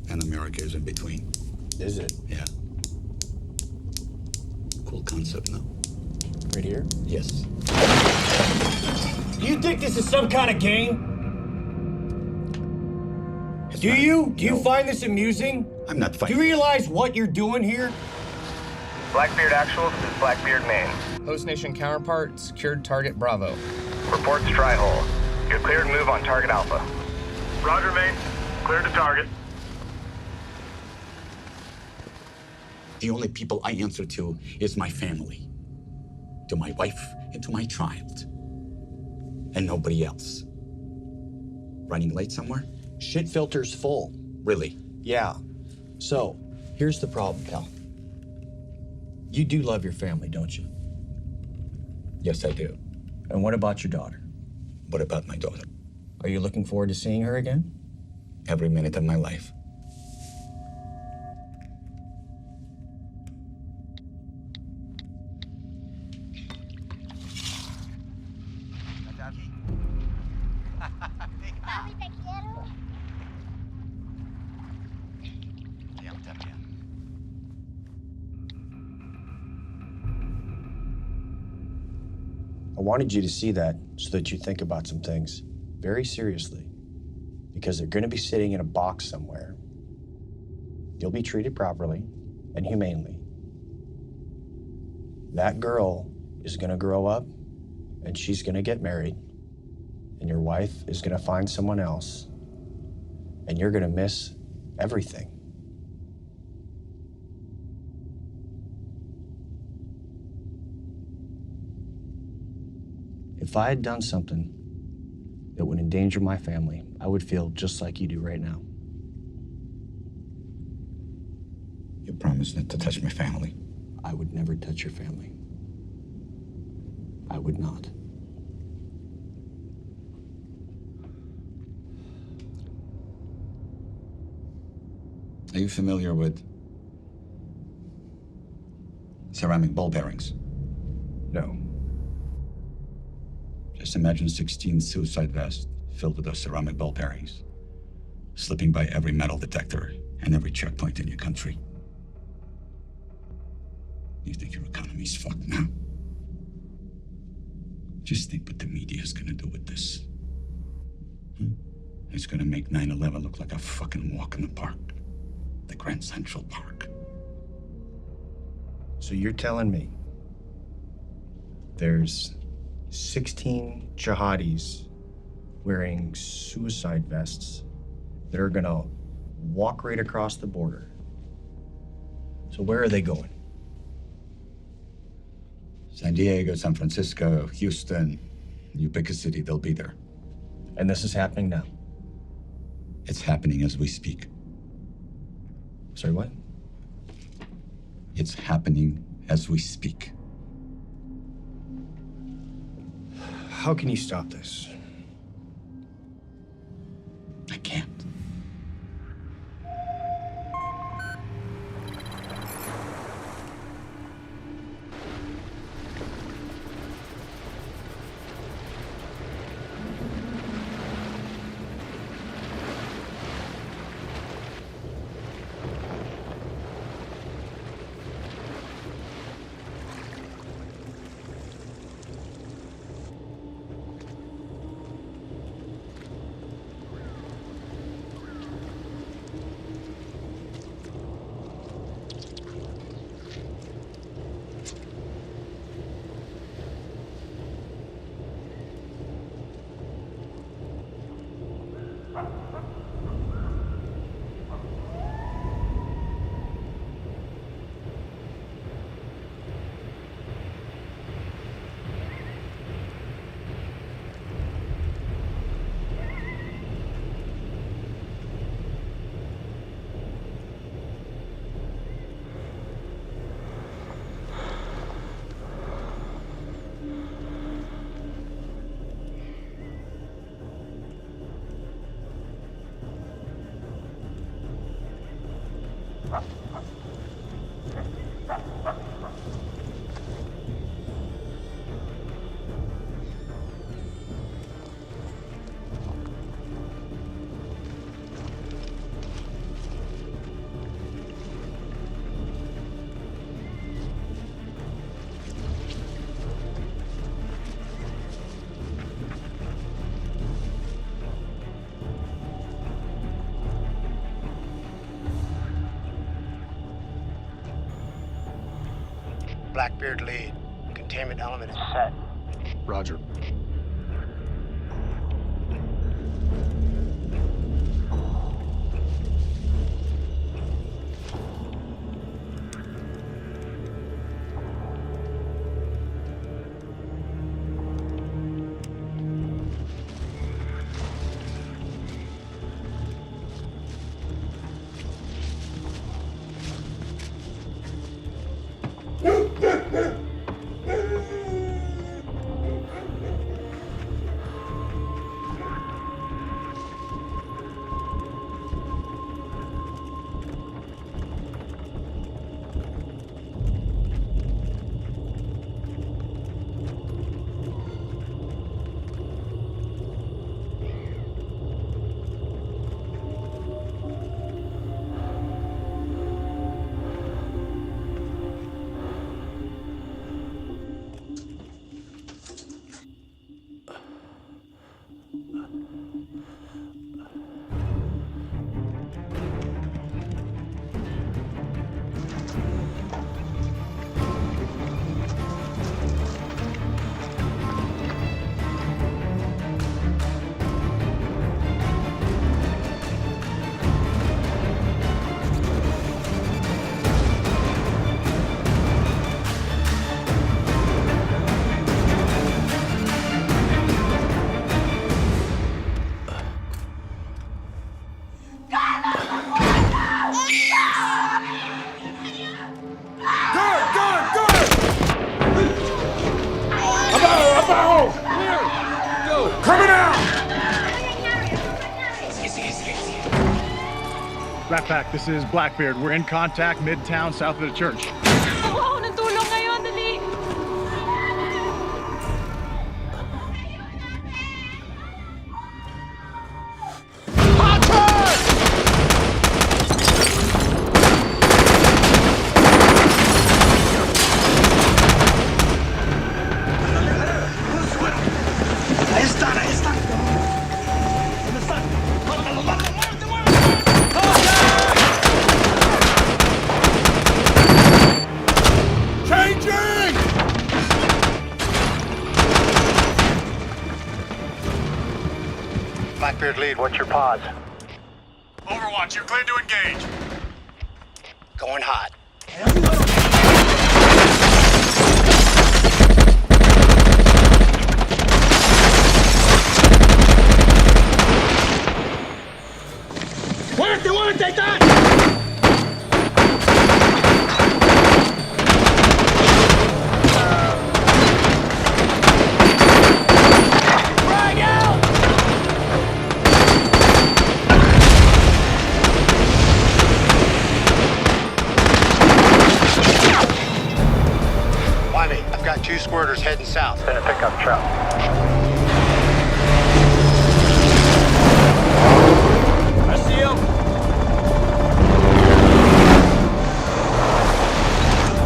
And America is in between. Is it? Yeah. Cool concept, no? Right here? Yes. You think this is some kind of game? Do you find this amusing? I'm not Do fighting. you realize what you're doing here? Blackbeard Actual, this is Blackbeard Maine. Host Nation counterpart, secured target Bravo. Reports Tri-Hole. You're cleared to move on target Alpha. Roger, Maine. Cleared to target. The only people I answer to is my family. To my wife and to my child. And nobody else. Running late somewhere? Shit filter's full. Really? Yeah. So, here's the problem, pal. You do love your family, don't you? Yes, I do. And what about your daughter? What about my daughter? Are you looking forward to seeing her again? Every minute of my life. I wanted you to see that so that you think about some things very seriously. Because they're going to be sitting in a box somewhere. You'll be treated properly and humanely. That girl is going to grow up and she's going to get married. And your wife is going to find someone else. And you're going to miss everything. If I had done something that would endanger my family, I would feel just like you do right now. You promised not to touch my family. I would never touch your family. I would not. Are you familiar with ceramic ball bearings? No. Just imagine 16 suicide vests filled with those ceramic ball bearings, slipping by every metal detector and every checkpoint in your country. You think your economy's fucked now? Just think what the media is gonna do with this. It's gonna make 9/11 look like a fucking walk in the park. The Grand Central Park. So you're telling me there's 16 jihadis wearing suicide vests that are gonna walk right across the border. So where are they going? San Diego, San Francisco, Houston, you pick a city, they'll be there. And this is happening now? It's happening as we speak. Sorry, what? It's happening as we speak. How can you stop this? I can't. Blackbeard lead. Containment element is set. Roger. Rat Pack, this is Blackbeard. We're in contact midtown south of the church. Ako ng tulong ngayon, dali! Ahí están, ahí están. ¿Dónde están? ¡Mátalo, mátalo! ¡Muévete, muévete! Changing! Blackbeard lead, what's your pause? Overwatch, you're clear to engage. Going hot. ¡Muévete, muévete! ¡Ahí está! Frag out! Wymie, I've got 2 squirters heading south. Send a pickup truck. I see him.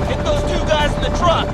Get those 2 guys in the truck.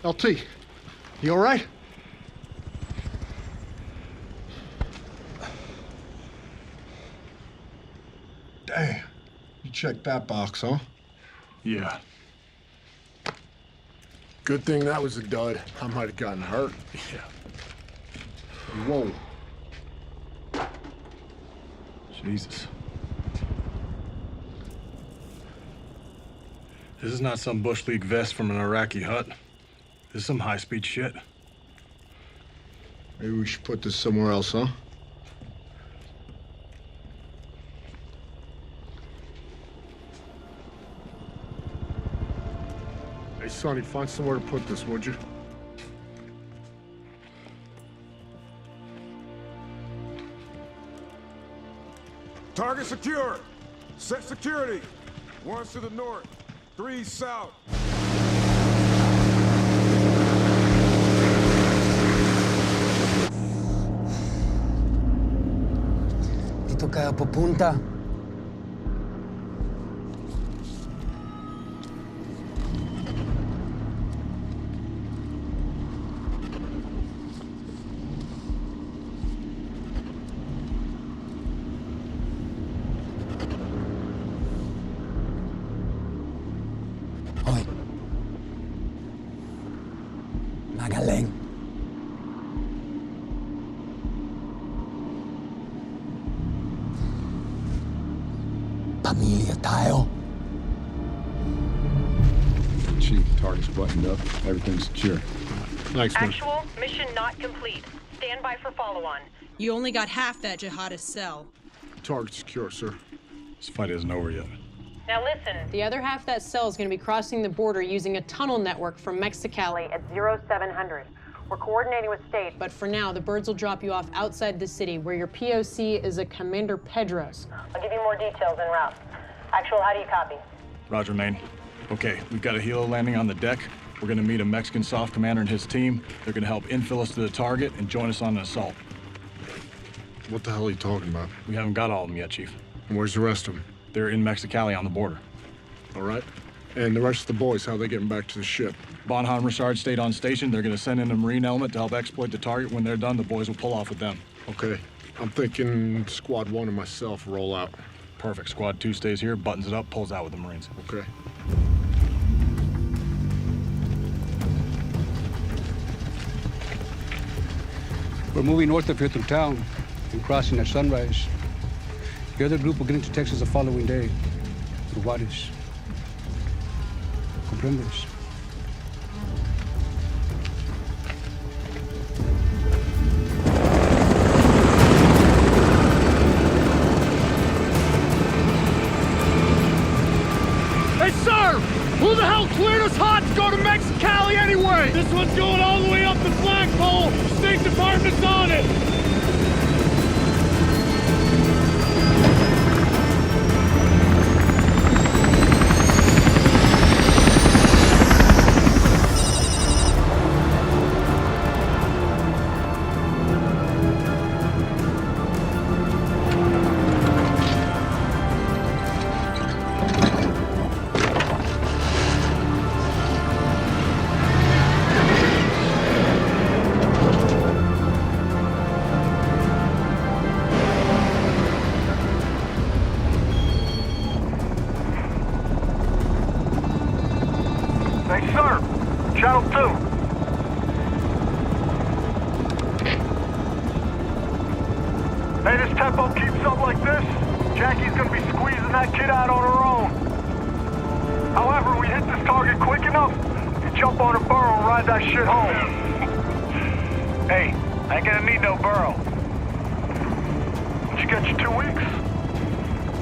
LT, you all right? Damn, you checked that box, huh? Yeah. Good thing that was a dud. I might have gotten hurt. Yeah. Whoa. Jesus. This is not some Bush League vest from an Iraqi hut. This is some high-speed shit. Maybe we should put this somewhere else, huh? Hey, Sonny, find somewhere to put this, would you? Target secure. Set security. 1's to the north, 3 south. Dito kayo pupunta. Magaling. Pamilya tayo. Chief, target's buttoned up. Everything's secure. Thanks, man. Actual, mission not complete. Stand by for follow-on. You only got half that jihadist cell. Target secure, sir. This fight isn't over yet. Now listen. The other half of that cell is going to be crossing the border using a tunnel network from Mexicali At 0700. We're coordinating with state. But for now, the birds will drop you off outside the city, where your POC is a Commander Pedros. I'll give you more details en route. Actual, how do you copy? Roger, Maine. Okay, we've got a helo landing on the deck. We're gonna meet a Mexican soft commander and his team. They're gonna help infill us to the target and join us on an assault. What the hell are you talking about? We haven't got all of them yet, Chief. And where's the rest of them? They're in Mexicali on the border. All right. And the rest of the boys, how they getting back to the ship? Bonham Richard stayed on station. They're gonna send in a Marine element to help exploit the target. When they're done, the boys will pull off with them. Okay. I'm thinking Squad 1 and myself roll out. Perfect. Squad 2 stays here, buttons it up, pulls out with the Marines. Okay. We're moving north of here through town and crossing at sunrise. The other group will get into Texas the following day through Juarez. ¿Comprendes? Hey, sir! Who the hell cleared us hot to go to Mexicali anyway? This one's going all the way up the flagpole. State Department's on it. Hey, sir! Channel 2. Hey, this tempo keeps up like this, Jackie's gonna be squeezing that kid out on her own. However, we hit this target quick enough, you jump on a burro and ride that shit home. Hey, I ain't gonna need no burro. Did you get your 2 weeks?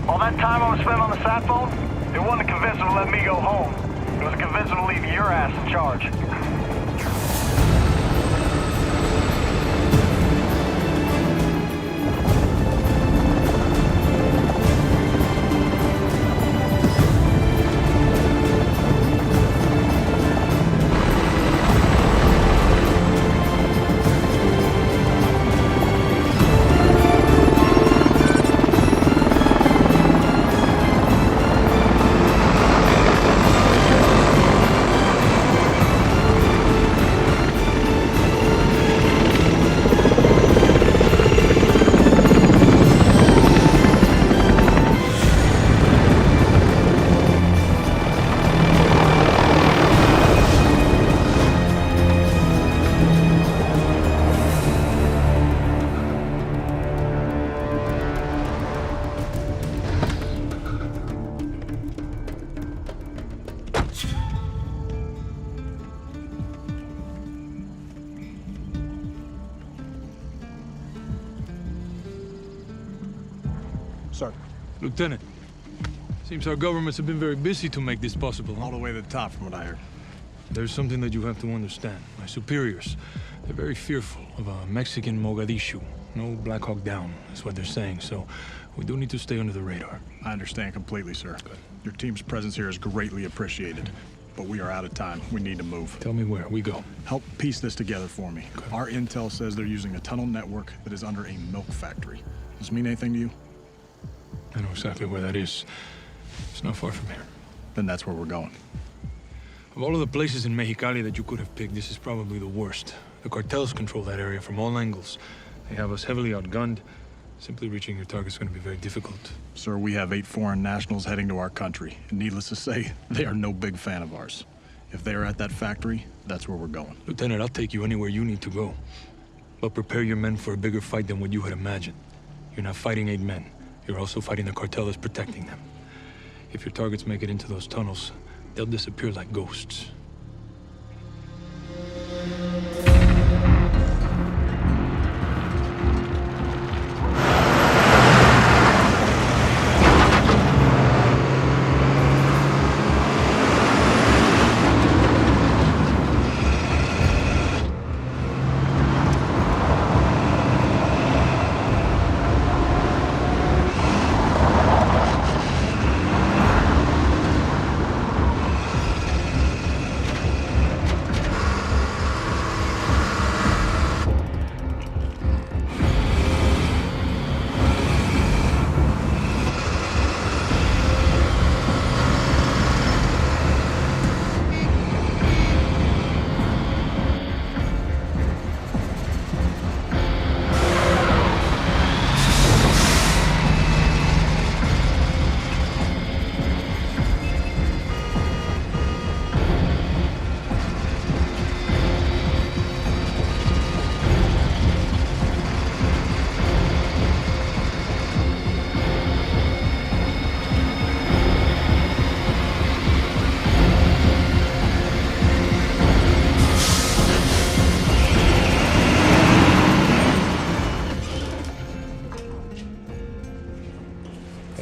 All that time I was spent on the sat phone, it wasn't to convince them to let me go home. It was to convince them to leave your ass in charge. sir. Lieutenant, seems our governments have been very busy to make this possible. All the way to the top, from what I heard. There's something that you have to understand. My superiors, they're very fearful of a Mexican Mogadishu. No Black Hawk down, is what they're saying, so we do need to stay under the radar. I understand completely, sir. Your team's presence here is greatly appreciated. But we are out of time. We need to move. Tell me where. We go. Help piece this together for me. Okay. Our intel says they're using a tunnel network that is under a milk factory. Does this mean anything to you? I know exactly where that is. It's not far from here. Then that's where we're going. Of all of the places in Mexicali that you could have picked, this is probably the worst. The cartels control that area from all angles. They have us heavily outgunned. Simply reaching your target's going to be very difficult. Sir, we have 8 foreign nationals heading to our country. And needless to say, they are no big fan of ours. If they are at that factory, that's where we're going. Lieutenant, I'll take you anywhere you need to go. But prepare your men for a bigger fight than what you had imagined. You're not fighting 8 men. You're also fighting the cartel that's protecting them. If your targets make it into those tunnels, they'll disappear like ghosts.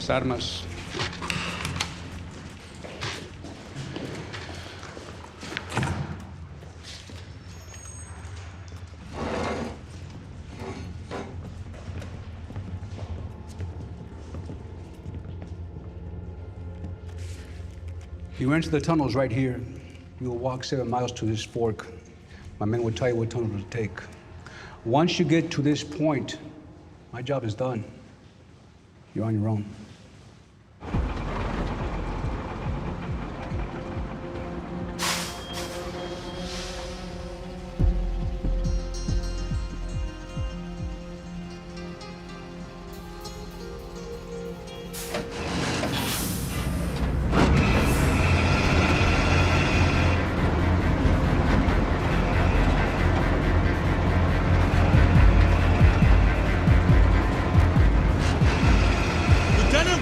Armas. You enter the tunnels right here. You will walk 7 miles to this fork. My men will tell you what tunnel to take. Once you get to this point, my job is done. You're on your own.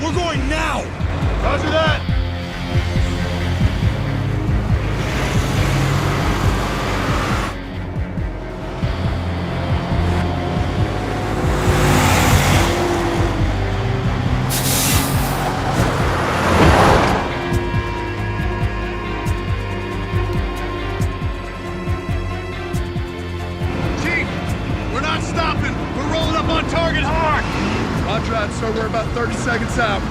We're going now! Roger that! Chief, we're not stopping. We're rolling up on target hard. Roger that, sir. We're about 30 seconds out.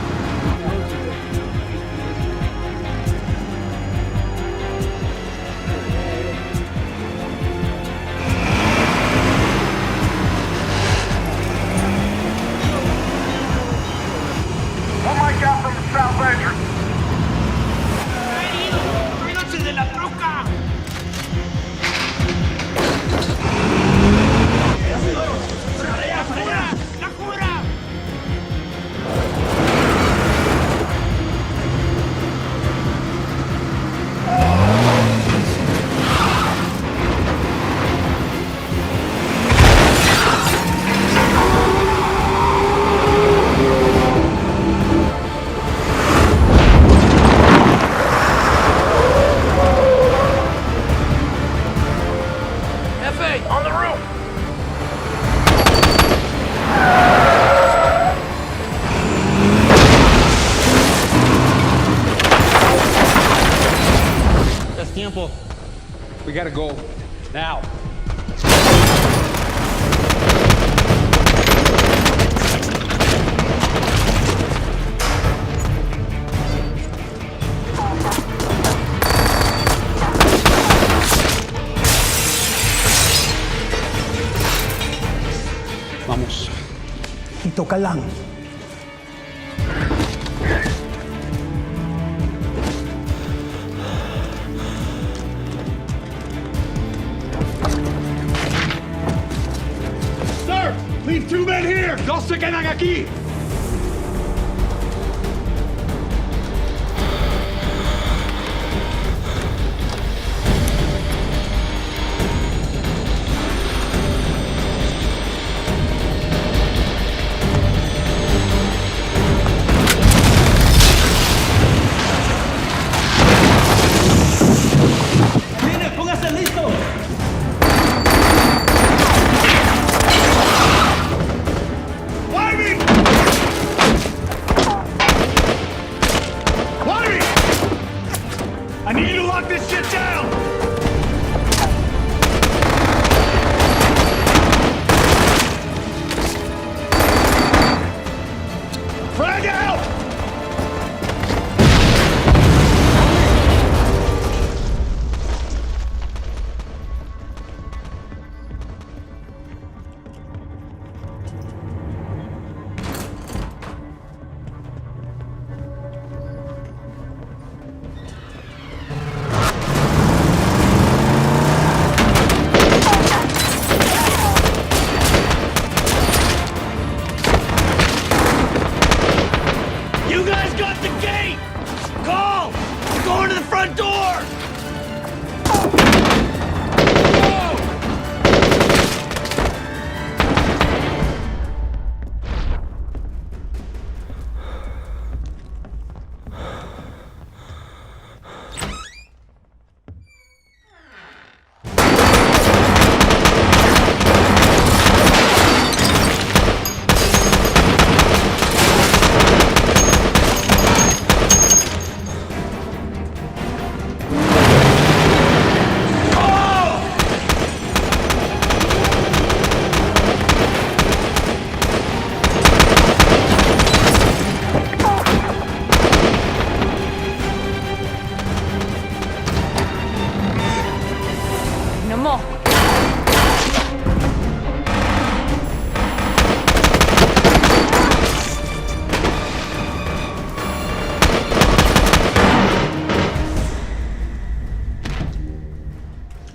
One mic out from the south entrance. ¡Váyanse de la troca! ¡La jura! On the roof! gotta go. Now. Vamos. Dito ka lang. Sir! Leave 2 men here! Dos se quedan aquí! I need you to lock this shit down! Frag out! You guys got the gate! Call! We're going to the front door!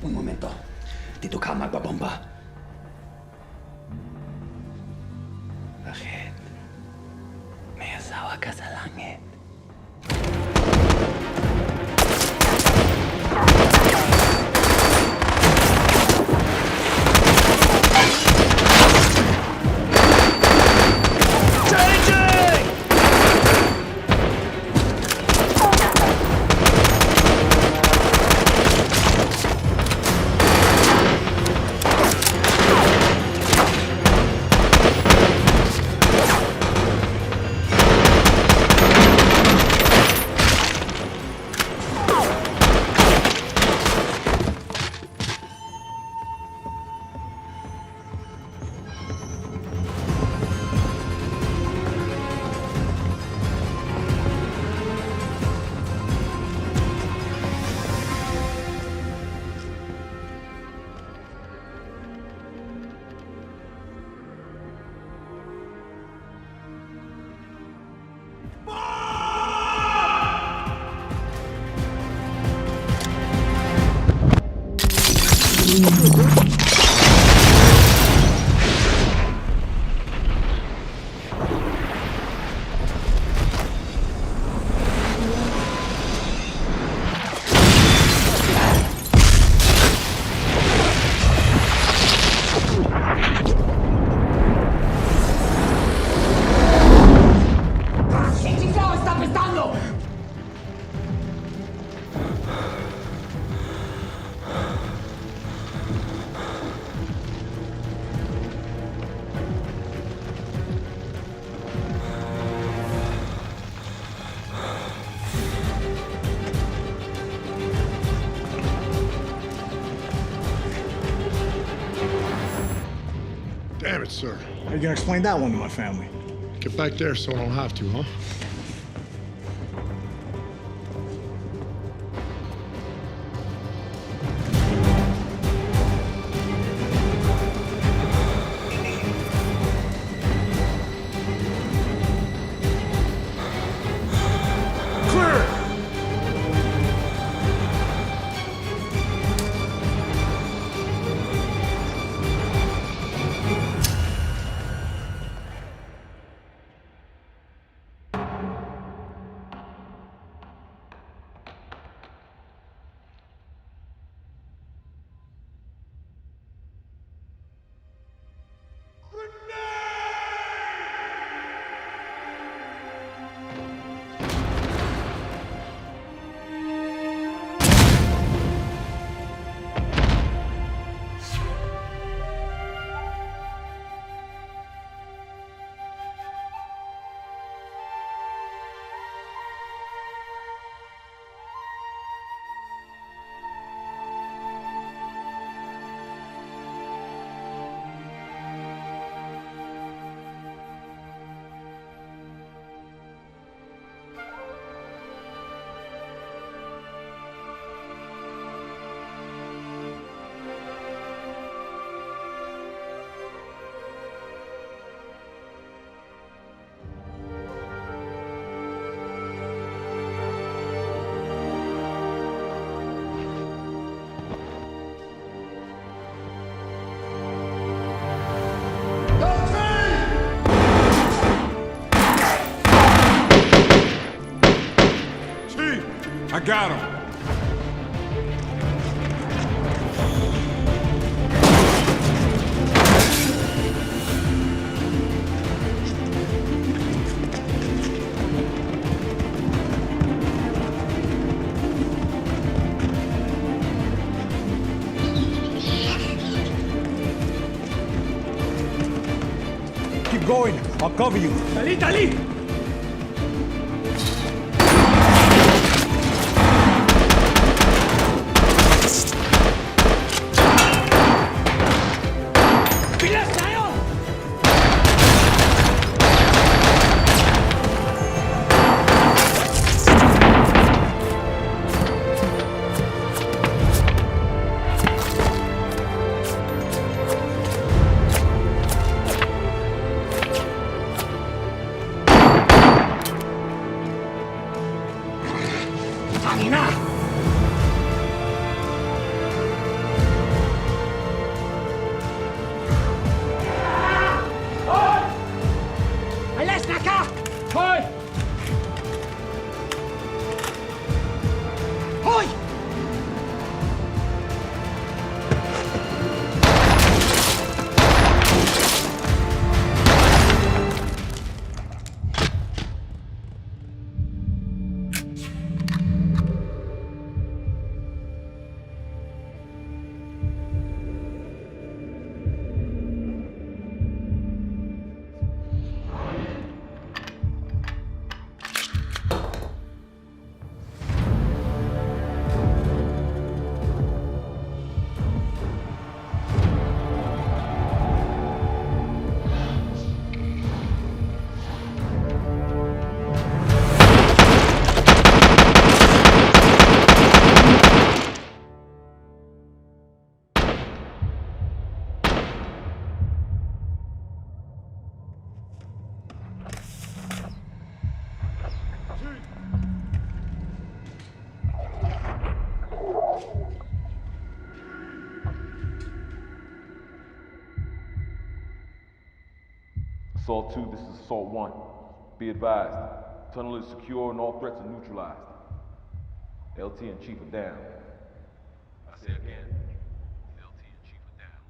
Un momento. Dito ka magbabomba. Bakit? May asawa ka sa langit. Damn it, sir. How you gonna explain that one to my family? Get back there so I don't have to, huh? I got him. Keep going. I'll cover you. Dali, dali! Assault 2, this is Assault 1. Be advised, tunnel is secure and all threats are neutralized. LT and Chief are down. I say again, LT and Chief are down.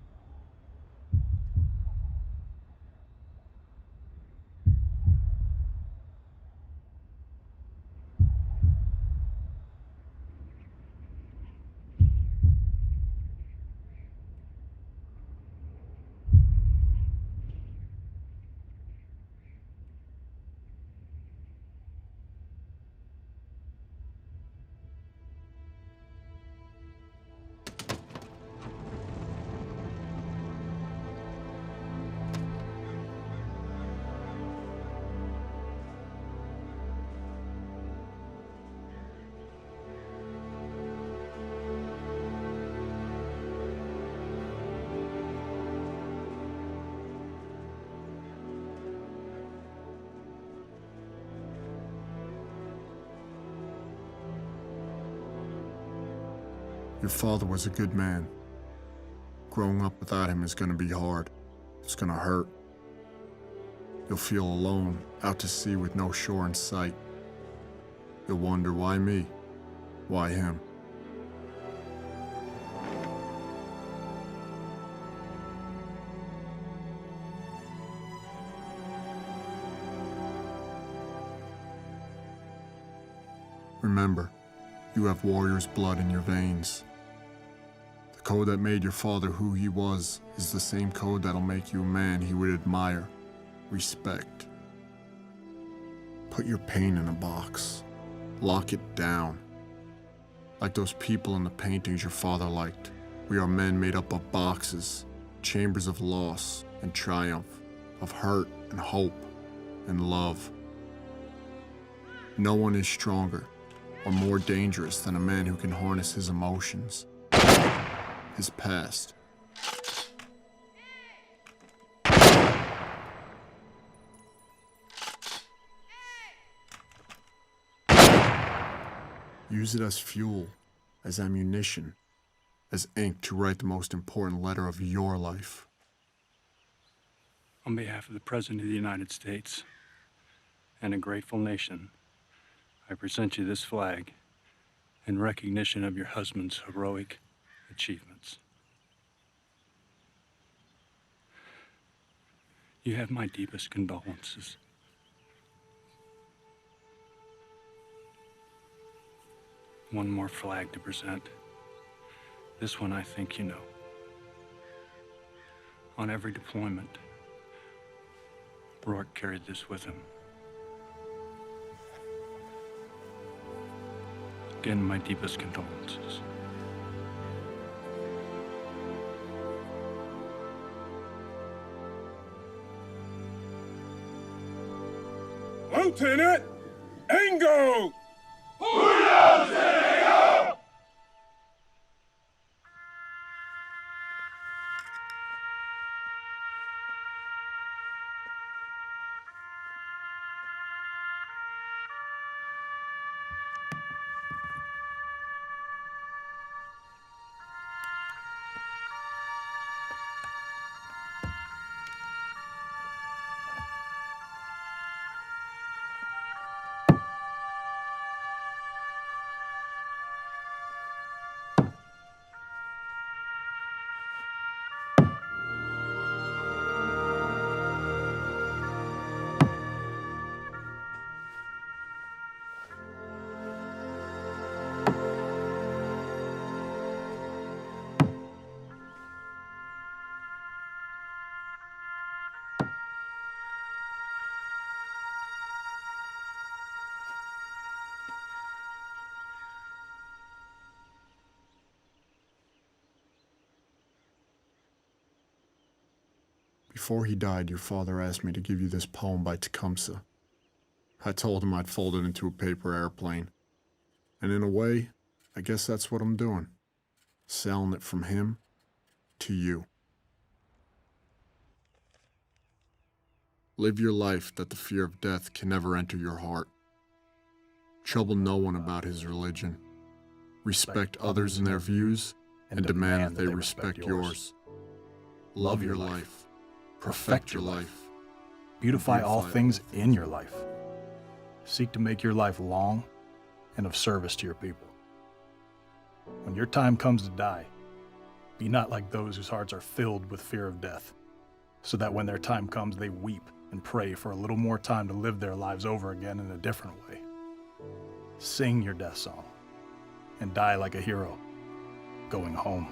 Your father was a good man. Growing up without him is gonna be hard. It's gonna hurt. You'll feel alone, out to sea with no shore in sight. You'll wonder, why me? Why him? Remember, you have warrior's blood in your veins. The code that made your father who he was is the same code that'll make you a man he would admire, respect. Put your pain in a box. Lock it down. Like those people in the paintings your father liked. We are men made up of boxes, chambers of loss and triumph, of hurt and hope and love. No one is stronger or more dangerous than a man who can harness his emotions, his past. Use it as fuel, as ammunition, as ink to write the most important letter of your life. On behalf of the President of the United States and a grateful nation, I present you this flag in recognition of your husband's heroic achievements. You have my deepest condolences. One more flag to present. This one I think you know. On every deployment, Rourke carried this with him. Again, my deepest condolences. Lieutenant Ango! Before he died, your father asked me to give you this poem by Tecumseh. I told him I'd fold it into a paper airplane. And in a way, I guess that's what I'm doing. Selling it from him to you. Live your life that the fear of death can never enter your heart. Trouble no one about his religion. Respect others in their views and demand that they respect yours. Love your life. Perfect your life. Beautify all things in your life. Seek to make your life long and of service to your people. When your time comes to die, be not like those whose hearts are filled with fear of death, so that when their time comes, they weep and pray for a little more time to live their lives over again in a different way. Sing your death song and die like a hero, going home.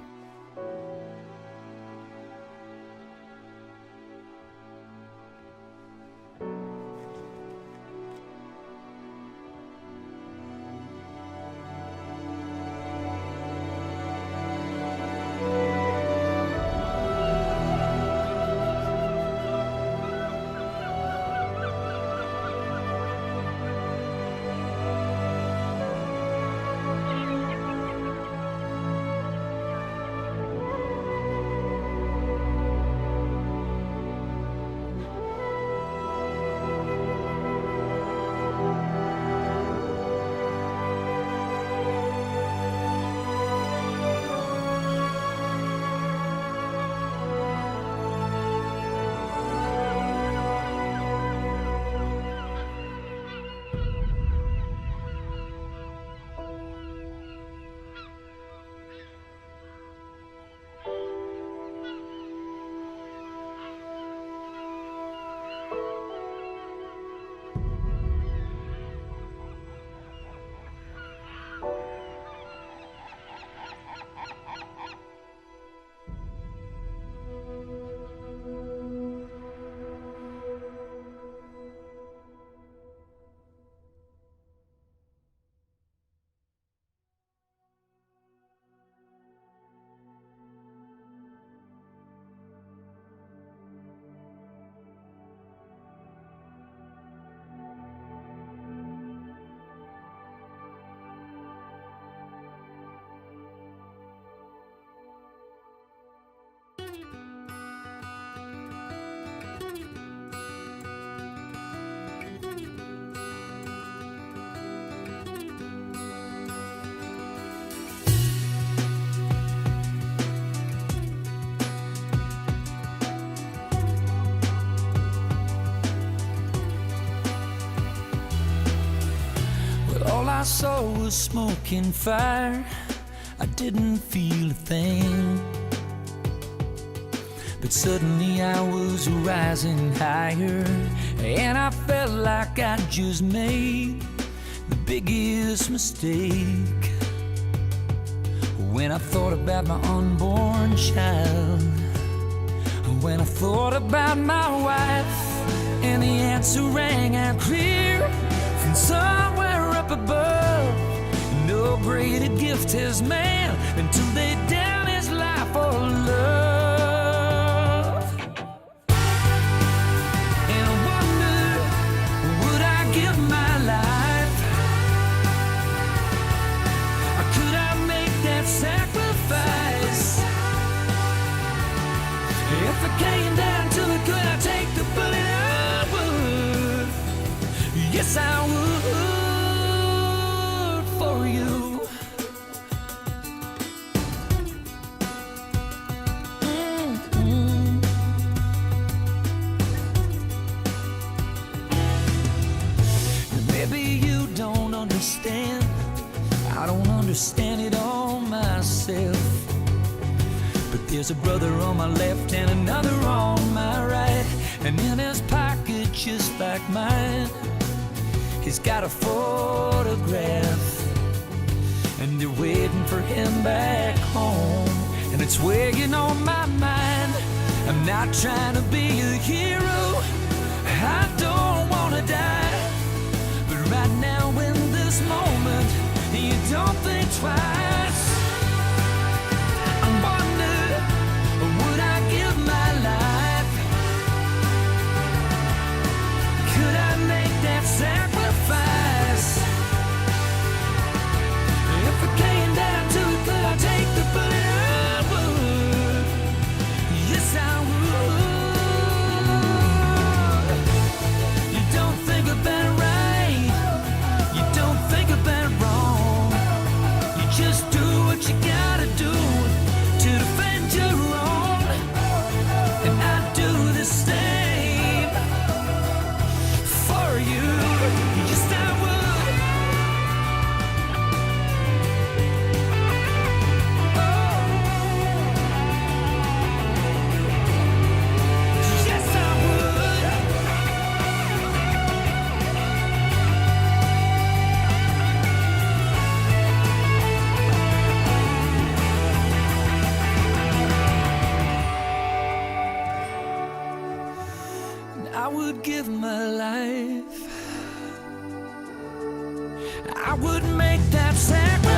I saw was smoke and fire. I didn't feel a thing. But suddenly I was rising higher, and I felt like I just made the biggest mistake. When I thought about my unborn child, when I thought about my wife, and the answer rang out clear from somewhere up above. No greater gift has man than to lay down his life for love. And I wonder, would I give my life? Or could I make that sacrifice? If it came down to it, could I take the bullet? I would. Yes, I would for you. Maybe you don't understand. I don't understand it all myself. But there's a brother on my left and another on my right, and in his pocket just like mine, he's got a photograph, and they're waiting for him back home. And it's weighing on my mind. I'm not trying to be a hero, I don't wanna die, but right now in this moment, you don't think twice. I wonder, would I give my life? Could I make that sacrifice? If it came down to it, could I take the bullet? I would. Yes, I would. You don't think about it right. You don't think about it wrong. You just do what you gotta do to defend your own. And I do the same for you. Yes, I would. Yes, I would. I would give my life. I would make that sacrifice.